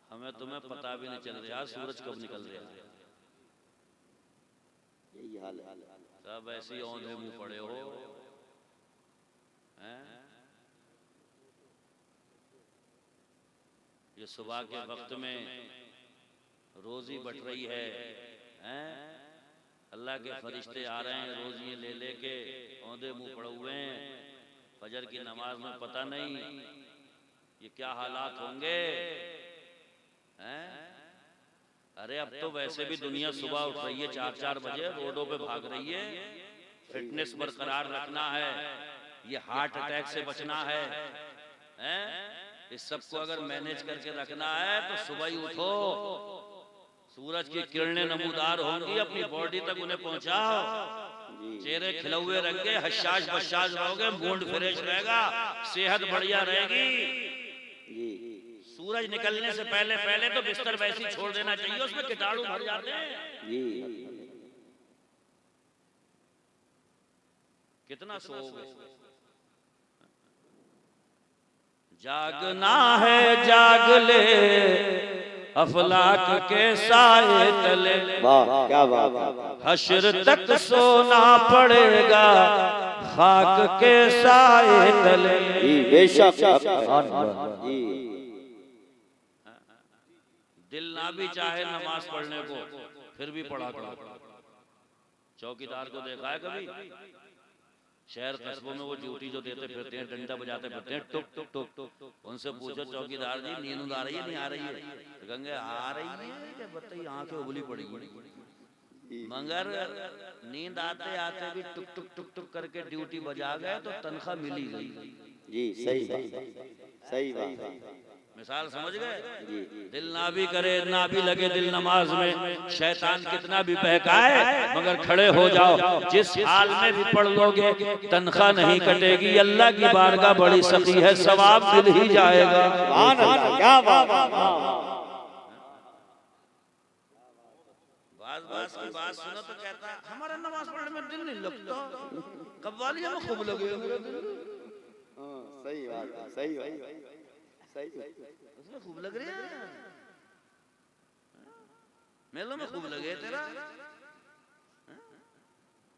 हमें तुम्हें पता भी नहीं चल रहा सूरज कब निकल रहा है। सब ऐसे औंधे मुंह पड़े हो हैं? ये सुबह के वक्त में रोजी बट रही है हैं? अल्लाह के फरिश्ते आ रहे हैं रोजियां ले लेके, औंधे मुंह पड़े हुए हैं। फजर की नमाज में पता नहीं ये क्या हालात होंगे हैं? अरे अब तो वैसे भी दुनिया सुबह उठ रही है 4-4 बजे, रोडों पे भाग रही है। फिटनेस बरकरार रखना है, ये हार्ट अटैक से बचना है हैं? इस सबको अगर मैनेज करके रखना है तो सुबह ही उठो, सूरज की किरणें नमूदार होंगी, अपनी बॉडी तक उन्हें पहुंचाओ। चेहरे खिले हुए रहेंगे, हशाश बशाश रहोगे, मूड फ्रेश रहेगा, सेहत बढ़िया रहेगी। सूरज निकलने से पहले पहले तो बिस्तर वैसे ही छोड़ देना चाहिए, उसमें कीटाणु भर जाते हैं। कितना सोओगे? जागना है जाग ले अफलाक के साए तले, वाह क्या बात। हश्र तक सोना पड़ेगा खाक के साए तले। बेशक दिल ना भी चाहे नमाज पढ़ने को फिर भी पढ़ा करो। चौकीदार को देखा है कभी? शहर कस्बों में वो ड्यूटी जो देते फिरते हैं, डंडा बजाते फिरते हैं, टुक टुक टुक टुक। उनसे पूछो चौकीदार जी नींद आ रही है नहीं आ रही है? तो कहेंगे आ रही है, बताइए आंखें उबली पड़ी। मगर नींद आते आते भी टुक टुक टुक टुक करके ड्यूटी बजा गए तो तनख्वाह मिली गई। जी सही बात, सही बात। मिसाल समझ गए? दिल ना भी करे ना भी लगे दिल नमाज में, शैतान कितना भी बहकाए मगर खड़े हो जाओ। जिस हाल में भी पढ़ लोगे तनख्वाह नहीं कटेगी, अल्लाह की बारगाह बड़ी सखी है, सवाब मिल ही जाएगा। क्या बात। बास की बात सुनो तो कहता है हमारा नमाज पढ़ने में दिल नहीं लगता, कव्वालियों में खूब लगे मेरा दिल। सही बात, सही भाई, सही उसमें खूब लग रही है, मेलों में खूब लगे तेरा,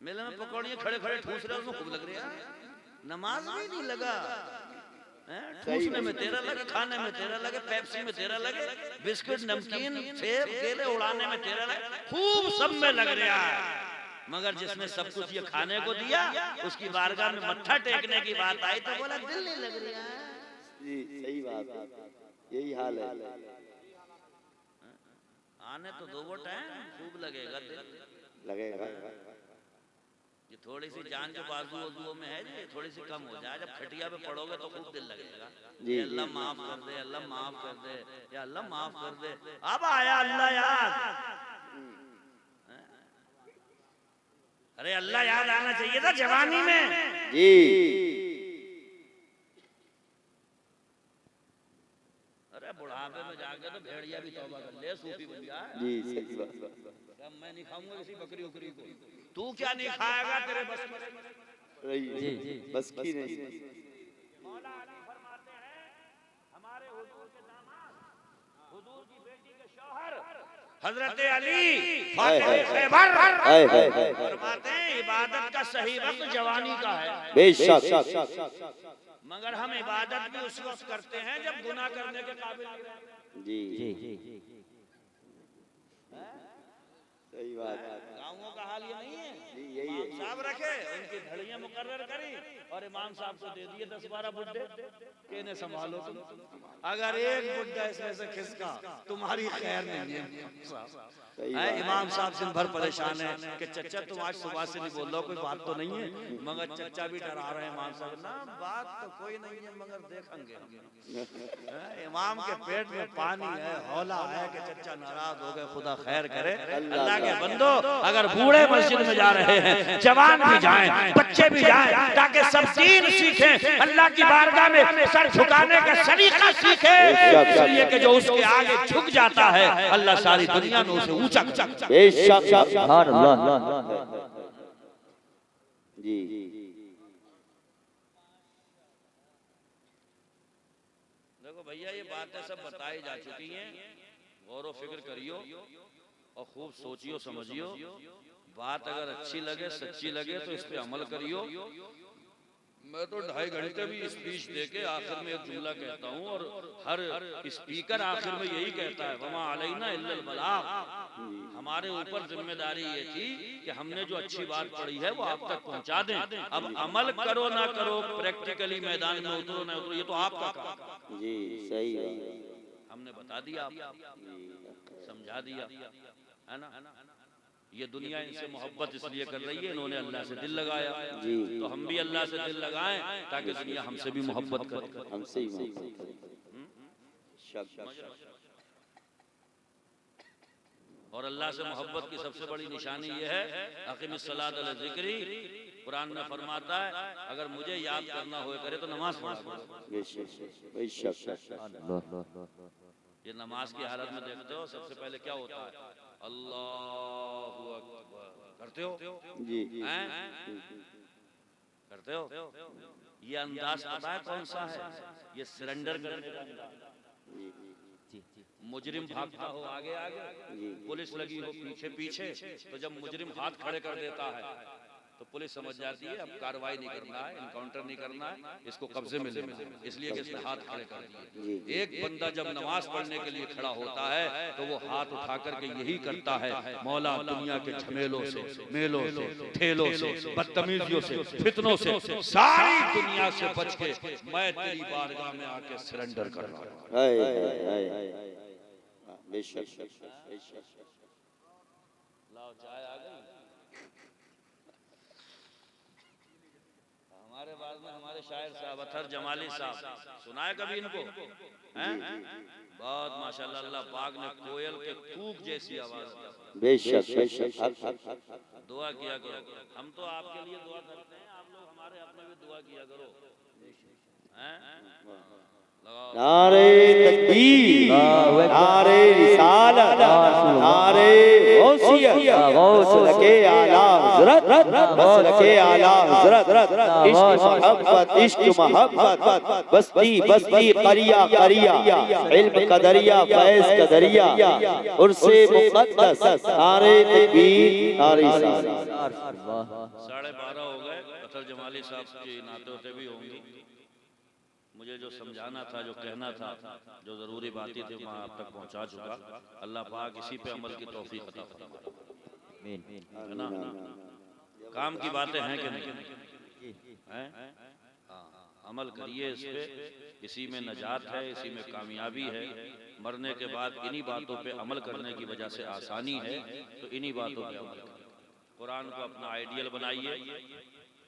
मेले में पकौड़ियाँ खड़े खड़े ठूस रहे उसमें खूब लग रही है, नमाज में नहीं लगा। ठूसने में तेरा लगे, खाने में तेरा लगे, पेप्सी में तेरा लगे, बिस्किट नमकीन सेब केले उड़ाने में तेरा लगे, खूब सब में लग रहा है। मगर जिसने सब कुछ ये खाने को दिया उसकी बारगाह में मत्था टेकने की बात आई तो बोला दिल नहीं लग रहा है। जी सही बात, यही हाल है। आने तो दो वो टाइम खूब लगेगा दिल, लगेगा। ये थोड़ी सी जान जो बाजू वजू में है ये थोड़ी सी कम हो जाए, जब खटिया पे पड़ोगे तो खूब दिल लगेगा। ये अल्लाह माफ कर दे, अल्लाह माफ कर दे, या अल्लाह माफ कर दे। अब आया अल्लाह याद, अरे अल्लाह याद आना चाहिए था जवानी में। जी अरे बुढ़ापे में जाके तो भेड़िया भी तौबा कर ले, सूफी बन जाए। जी सही बात। मैं नहीं खाऊंगा किसी बकरी उकरी को, तू क्या नहीं खाएगा, तेरे बस जी बस की नहीं। मौला अली फरमाते हैं हमारे हुजूर के दामाद, हुजूर की बेटी के शौहर हजरत अली फरमाते हैं इबादत का सही वक्त जवानी का है। बेशक। मगर हम इबादत भी उस वक्त करते हैं जब गुनाह करने के काबिल नहीं रहते। जी सही बात। गाँवों का हाल ये नहीं है, यही है। इमाम साहब रखे उनकी घड़ियां मुकर्रर करी और इमाम साहब को दे दिए 10-12 बुड्ढे के इन्हें संभालो तुम। अगर एक बुड्ढा इसमें से खिसका तुम्हारी खैर नहीं है। इमाम साहब दिन भर परेशान है कि चचा तुम आज सुबह से नहीं बोल रहे हो, कोई बात तो नहीं है? मगर चचा भी डरा रहे हैं इमाम साहब, ना बात तो कोई नहीं है मगर देखेंगे हम। इमाम के पेट में पानी है, हौला है कि चचा नाराज हो गए, खुदा खैर करे। अल्लाह के बंदो अगर बूढ़े मस्जिद में जा रहे हैं, जवान भी जाएं, बच्चे भी जाएं, ताकि सब दीन सीखें, अल्लाह की बारगाह में सर झुकाने का सलीका सीखे। इसलिए कि जो उसके आगे झुक जाता है अल्लाह सारी दुनिया में उसे ऊंचा बेशक। जी देखो भैया ये बातें सब बताई जा चुकी हैं, गौर व फिक्र करियो और खूब सोचियो समझियो। बात अगर अच्छी लगे, सच्ची लगे तो इस पे अमल करियो। मैं तो 2.5 घंटे भी स्पीच देके आखिर में एक जुमला कहता हूँ और हर स्पीकर आखिर में यही कहता है, वमा अलैना इल्लल बलाग। हमारे ऊपर जिम्मेदारी ये थी कि हमने जो अच्छी बात पढ़ी है वो आप तक पहुंचा दें। अब अमल करो ना करो, प्रैक्टिकली मैदान में उतरो ना उतरो, ये तो आपका काम। जी सही बात। हमने बता दिया, आपको समझा दिया, है ना। ये दुनिया इनसे मोहब्बत इसलिए कर रही है, इन्होंने अल्लाह से दिल लगाया। तो हम भी अल्लाह से दिल लगाएं ताकि दुनिया हमसे भी मोहब्बत करे, हमसे ही मोहब्बत करे। और अल्लाह से मोहब्बत की सबसे बड़ी निशानी ये है, अक़ीमिस्सलात अला ज़िक्री। कुरान में फरमाता है अगर मुझे याद करना हो करे तो नमाज पढ़ो। ये नमाज की हालत में देखते हो सबसे पहले क्या होता है, अल्लाहु अकबर करते हो जी करते हो। ये अंदाज पता है कौन सा है, ये सरेंडर करने का अंदाज। मुजरिम भागता हो आगे आगे, पुलिस लगी हो पीछे पीछे, तो जब मुजरिम हाथ खड़े कर देता है तो पुलिस समझ जाती है अब कार्रवाई नहीं करना है, इनकाउंटर नहीं करना है, इसको कब्जे में लेना है, इसलिए कि इसने हाथ खड़े कर दिए। एक बंदा जब नमाज पढ़ने के लिए खड़ा होता है तो वो हाथ उठा करके यही करता है, मौला दुनिया के झमेलों से, मेलों से, ठेलों से, बदतमीजियों से, फितनों से, सारी दुनिया से बच के मैं तेरी बारगाह में आके सरेंडर कर रहा हूं। लाओ चाय आ गई। हमारे बाद में हमारे शायर साहब अतर जमाली साहब, सुनाए कभी इनको? हैं? बहुत माशाल्लाह, अल्लाह पाक ने कोयल के कूक जैसी आवाज दी। बेशक दुआ किया करो, हम तो आपके लिए दुआ करते हैं, आप लोग हमारे अपने भी दुआ किया करो। नारे तकबीर, नारे रिसालत, नारे गौसियत, गौस के आला हज़रत, गौस के आला हज़रत, इश्क मोहब्बत, बस्ती बस्ती करिया करिया, इल्म कदरिया फैज़ कदरिया, उर्से मुक़द्दस, नारे तकबीर, नारे रिसालत। 12:30 हो गए, अतर जमाली साहब की नाते होते भी होंगी। मुझे जो समझाना था, जो कहना था, जो जरूरी बातें थी मैं आप तक पहुंचा चुका। अल्लाह पाक इसी पे अमल की तौफीक अता फरमाए, है ना। काम की बातें हैं कि नहीं हैं? अमल करिए इस पे, इसी में नजात है, इसी में कामयाबी है। मरने के बाद इन्हीं बातों पे अमल करने की वजह से आसानी है, तो इन्हीं बातों पे अमल करिए। कुरान को अपना आइडियल बनाइए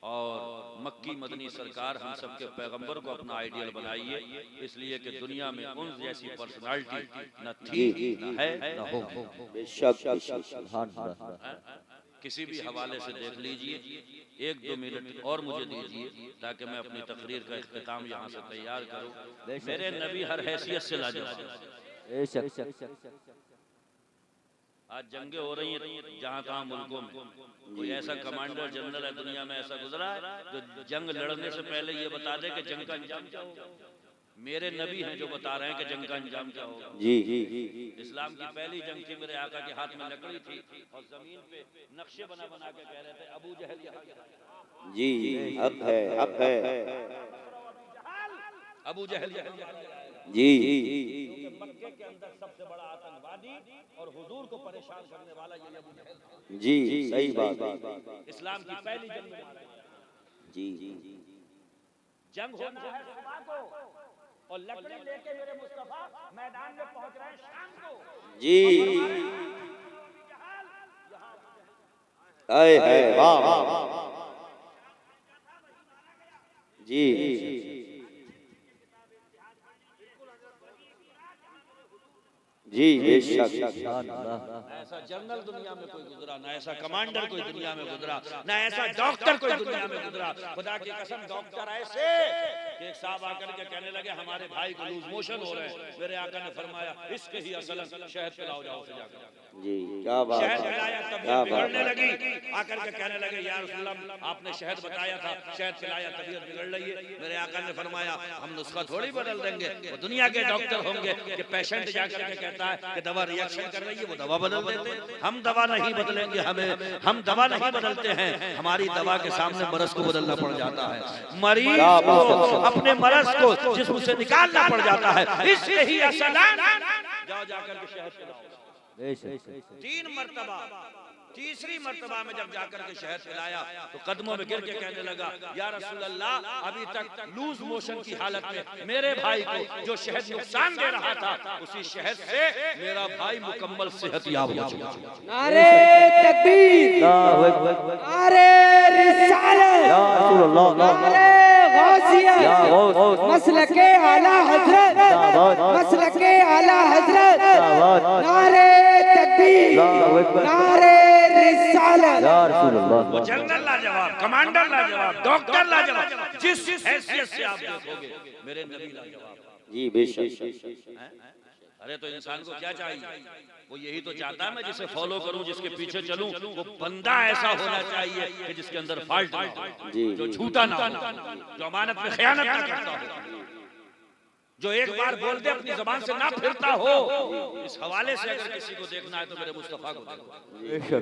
और मक्की मदनी सरकार हम सबके पैगंबर को अपना आइडियल बनाइए, इसलिए कि दुनिया में उन जैसी पर्सनालिटी न थी, न है, न हो। किसी भी हवाले से देख लीजिए। 1-2 मिनट और मुझे दीजिए ताकि मैं अपनी तकरीर का इख्तिताम यहाँ से तैयार करूँ। मेरे नबी हर हैसियत से लाजवाब। आज जंगे हो रही हैं जहाँ तहाँ मुल्कों में, कोई ऐसा कमांडर जनरल है दुनिया में ऐसा गुजरा है जो जंग लड़ने से पहले ये बता दे कि जंग का अंजाम क्या होगा? मेरे नबी हैं जो बता रहे हैं कि जंग का अंजाम क्या होगा। जी। इस्लाम की पहली जंग थी, मेरे आका के हाथ में लकड़ी थी और जमीन पे नक्शे बना बना के कह रहे थे अबू जहल यहाँ। जी हक है, हक है। अबू जहल जी। मक्के के अंदर सबसे बड़ा आतंकवादी और हुजूर को परेशान करने वाला ये अबू जहल। जी सही बात। इस्लाम की पहली जंग में जी जंग होना है सुबह को और लकड़ी लेके मेरे मुस्तफा मैदान में पहुंच रहे हैं शाम को। जी आए है वाह जी। जी बेशक। ऐसा जनरल दुनिया में कोई गुजरा ना, ऐसा कमांडर कोई दुनिया में गुजरा ना, ऐसा डॉक्टर कोई दुनिया में गुजरा। खुदा की कसम डॉक्टर ऐसे कि एक साहब आकर के कहने लगे हमारे भाई को लूज मोशन हो रहे हैं। मेरे आका ने फरमाया इसके ही असल शहद पिलाओ जाओ से जाकर। जी क्या बात शहद है, पिलाया, क्या तबीयत बात बिगड़ने है। लगी। आकर के कहने लगे या रसूलल्लाह आपने शहद बताया था, शहद पिलाया, तबीयत बिगड़ रही है। मेरे आका ने फरमाया हम नुस्खा थोड़ी बदल देंगे, वो दुनिया के डॉक्टर होंगे कि पेशेंट जाकर के कहता है कि दवा रिएक्शन कर रही है, वो दवा बदल देते हैं। हम दवा नहीं बदलेंगे, हम दवा नहीं बदलते हैं, हमारी दवा के सामने मरज को बदलना पड़ जाता है। मरीज को अपने मरज को जिस्म से निकालना पड़ जाता है। इसलिए ही असलान जाओ जाकर के शहद पिलाओ। 3 मर्तबा, तीसरी मर्तबा में जब जाकर के शहद पिलाया तो कदमों में गिर के कहने लगा या रसूल अल्लाह अभी तक लूज मोशन की हालत में मेरे भाई को जो शहद नुकसान दे रहा था, उसी शहद से मेरा भाई मुकम्मल सेहतयाब हो चुका। नारे तकबीर, नारे रिसालत, नारे गौसिया, मसलके आला हजरत, मसलके आला हजरत, नारे तकबीर, नारे रिसालत। वो जनरल लाजवाब, कमांडर लाजवाब, डॉक्टर लाजवाब, जिस हैसियत से आप देखोगे मेरे नबी लाजवाब। जी बेशक। अरे तो इंसान को क्या चाहिए? वो यही तो चाहता है मैं जिसे फॉलो करूं, जिसके पीछे चलूं, वो बंदा ऐसा होना चाहिए कि जिसके अंदर फॉल्ट ना हो, जो झूठा ना हो, जो अमानत में खयानत ना करता हो, जो एक बार बोल दे अपनी जबान से ना फिरता हो। इस हवाले से अगर किसी को देखना है तो मेरे मुस्तफा को देखो।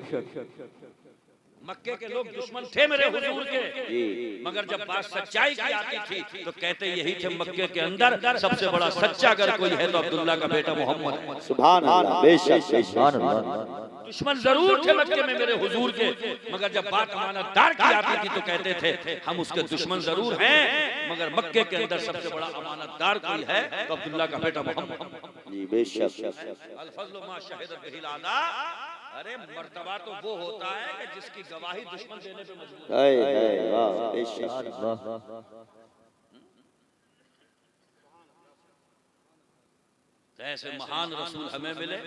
मक्के के लोग दुश्मन थे मेरे हुजूर के, मगर जब बात सच्चाई की आती थी तो कहते यही थे मक्के के अंदर सबसे बड़ा सच्चा अगर कोई है तो अब्दुल्ला का बेटा मोहम्मद है। सुभान अल्लाह, बेशक बेशक। दुश्मन जरूर थे मक्के में मेरे हुजूर के, मगर जब बात अमानतदार की आती थी तो कहते थे हम उसके दुश्मन जरूर हैं, मगर मक्के के अंदर सबसे बड़ा अमानतदार कोई है तो अब्दुल्ला का बेटा मोहम्मद। जी बेशक। अल फज़्लु मा शहिद बिहिल आला। अरे मर्तबा तो वो होता है कि जिसकी गवाही दुश्मन देने पे मजबूर है। है वाह बेशक। तो ऐसे महान रसूल हमें मिले,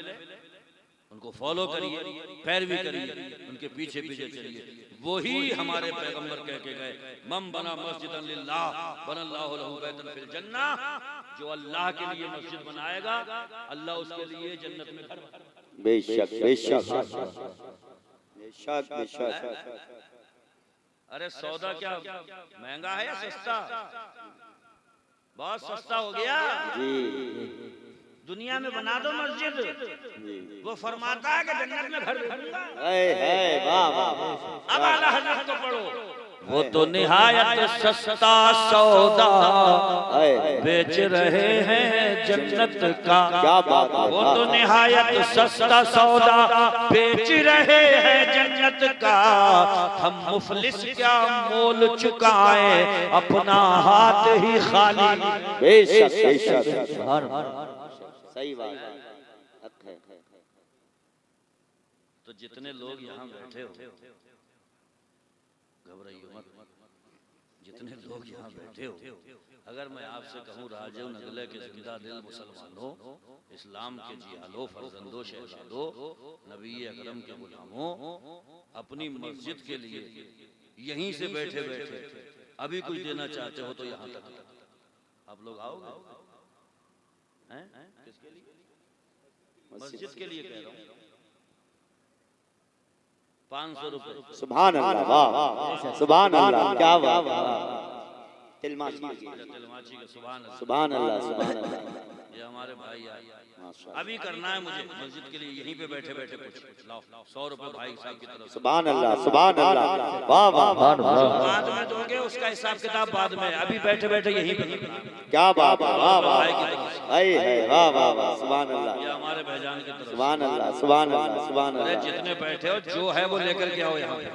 उनको फॉलो करिए, पैरवी करिए, उनके पीछे पीछे चलिए। वही हमारे पैगंबर कह के गए मम बना मस्जिदन लिल्लाह बनल्लाहु लहू बैतन फिल जन्नह। जो अल्लाह के लिए मस्जिद बनाएगा अल्लाह उसके लिए जन्नत में घर बनाएगा। बेशक बेशक बेशक बेशक। अरे सौदा क्या महंगा है या सस्ता? बहुत सस्ता हो गया। जी दुनिया में बना दो मस्जिद, वो फरमाता है कि जन्नत में घर दूंगा। है वाह वाह। अब आला हज़रत को पढ़ो। वो तो निहायत सस्ता सौदा बेच रहे हैं जन्नत का। क्या बात है। वो तो निहायत सस्ता सौदा बेच रहे हैं जन्नत का। हम मुफलिस क्या मोल चुकाए अपना हाथ ही खाली। बेशक बेशक। सही बात है। तो जितने लोग यहाँ बैठे हो घबराइए मत, जितने लोग यहाँ बैठे हो, अगर मैं आपसे कहूँ राजो नगले के जिंदा दिल मुसलमानों, इस्लाम के जियालो फर्जंदो शहजादो, नबी अकरम के गुलामों, अपनी मस्जिद के लिए यहीं से बैठे बैठे अभी कुछ देना चाहते हो तो यहाँ तक आप लोग आओगे? हैं? किसके लिए? मस्जिद के लिए कह रहा हूँ। 500 रुपए। सुभान अल्लाह वाह सुभान अल्लाह। क्या बात। तिलमाची के सुभान अल्लाह सुभान अल्लाह। ये हमारे भाई आए, अभी करना है मुझे मस्जिद के लिए यहीं पे बैठे बैठे कुछ लाओ। 100 रुपए भाई साहब की तरफ। सुभान अल्लाह सुभान अल्लाह। वाह वाह। बाद में दोगे उसका हिसाब किताब बाद में, अभी बैठे बैठे यहीं पे। क्या बात है। वाह वाह है वाह वाह वाह। सुभान अल्लाह। ये हमारे भाईजान की तरफ। सुभान अल्लाह सुभान अल्लाह सुभान अल्लाह। जितने बैठे हो जो है वो लेकर के आओ यहाँ पे।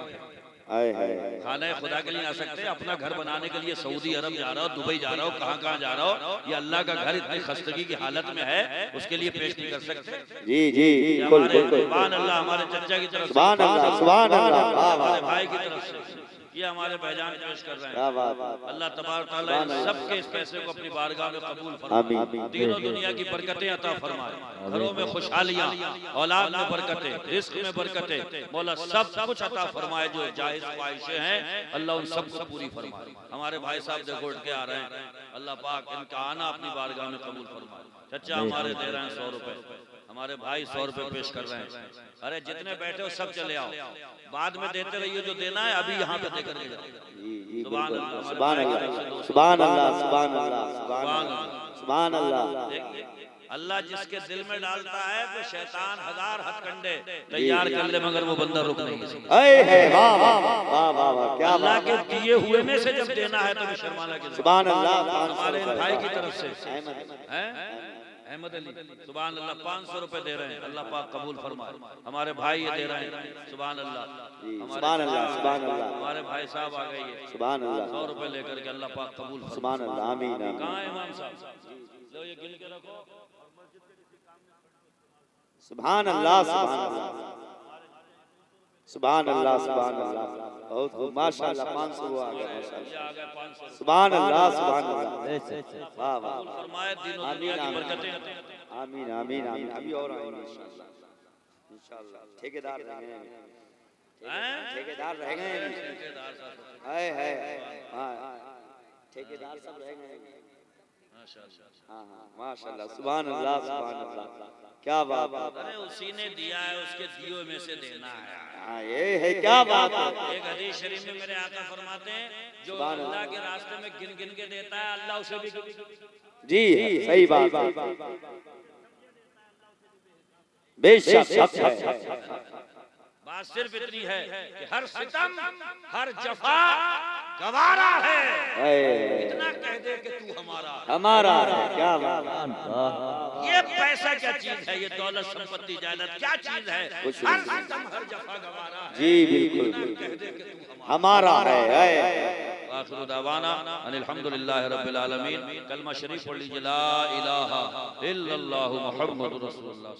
खाना खुदा के लिए आ सकते हैं, अपना घर बनाने के लिए सऊदी अरब जा रहा हो, दुबई जा रहा हो, कहाँ कहाँ जा रहा हो, ये अल्लाह का घर इतनी खस्तगी की हालत में है, उसके लिए पेश नहीं कर सकते। जी जी बिल्कुल बिल्कुल। सुभान अल्लाह। हमारे चचा की तरफ, सुभान अल्लाह सुभान अल्लाह। हमारे भाई की तरफ से ये हमारे भाईजान पेश कर रहे हैं। अल्लाह तबारक तआला इन सबके इस पैसे को अपनी बारगाह में कबूल फरमाए, दीनों दुनिया की बरकतें अता फरमाए, घरों में खुशहालियां, औलाद में बरकतें, रिस्क में बरकतें, मौला सब कुछ अता फरमाए। जो जायज ख्वाहिशें हैं अल्लाह उन सबको पूरी फरमाए। हमारे भाई साहब देखो उठ के आ रहे हैं, अल्लाह पाक इनका आना अपनी बारगाह में कबूल फरमाए। चचा हमारे दे रहे हैं 100 रुपए, हमारे भाई 100 रुपए पेश कर रहे हैं। अरे जितने बैठे हो सब चले आओ, बाद में देते रहिए जो देना है, अभी यहाँ पे देकर के जाओ। सुभान अल्लाह, सुभान अल्लाह, सुभान अल्लाह, सुभान अल्लाह, सुभान अल्लाह। अल्लाह जिसके दिल में डालता है तो शैतान 1000 हथकंडे तैयार कर ले, मगर वो बंदा रुक नहीं सकता। वाह वाह वाह वाह वाह, क्या अल्लाह के दिए हुए में से जब देना है तो शर्माना के। सुभान अल्लाह। हमारे भाई की तरफ से अहमद अली, सुभान अल्लाह, 500 रुपए दे रहे हैं, अल्लाह पाक कबूल फरमाए। हमारे भाई ये दे रहे हैं, सुभान अल्लाह, सुभान अल्लाह, सुभान अल्लाह। हमारे भाई साहब आ गए ये, सुभान अल्लाह, 100 रुपए लेकर के, अल्लाह पाक कबूल फरमाए। सुभान अल्लाह, आमीन। कहाँ है इमाम साहब? लो ये गिन के रखो। सुभान अल्लाह, सुभान अल्लाह, सुभान अल्लाह, सुभान अल्लाह। बहुत खूब, माशाअल्लाह, 500 आ गया, माशाअल्लाह। सुभान अल्लाह, सुभान अल्लाह, वाह वाह। फरमाए दिनों दुनिया की बरकतें। आमीन आमीन आमीन। अभी और आएंगे इंशाअल्लाह, इंशाअल्लाह। ठेकेदार रहेंगे, ठेकेदार रहेंगे, है हाँ, ठेकेदार सब रहेंगे। हाँ हाँ, माशाअल्लाह, सुभान अल्लाह, सुभान अल्लाह, क्या बात है। अरे उसी ने दिया है, उसके दिए में से देना है। हाँ, ये है, क्या बात है। एक हदीस शरीफ में मेरे आका फरमाते हैं, जो अल्लाह के रास्ते में गिन गिन के देता है, अल्लाह उसे भी। जी सही बात, बेशक है। बात सिर्फ इतनी है कि हर सितम, हर जफा गवारा है, इतना कह दे कि तू हमारा है, क्या बात। ये पैसा क्या चीज है, ये दौलत संपत्ति जायदाद क्या चीज है? हर सितम, हर जफा गवारा है। जी बिल्कुल, कह दे कि तू हमारा है। आखिर दावाना अल्हम्दुलिल्लाहि रब्बिल आलमीन। कलमा शरीफ पढ़ लीजिए, ला इलाहा इल्लल्लाहु मुहम्मदुर रसूलुल्लाह।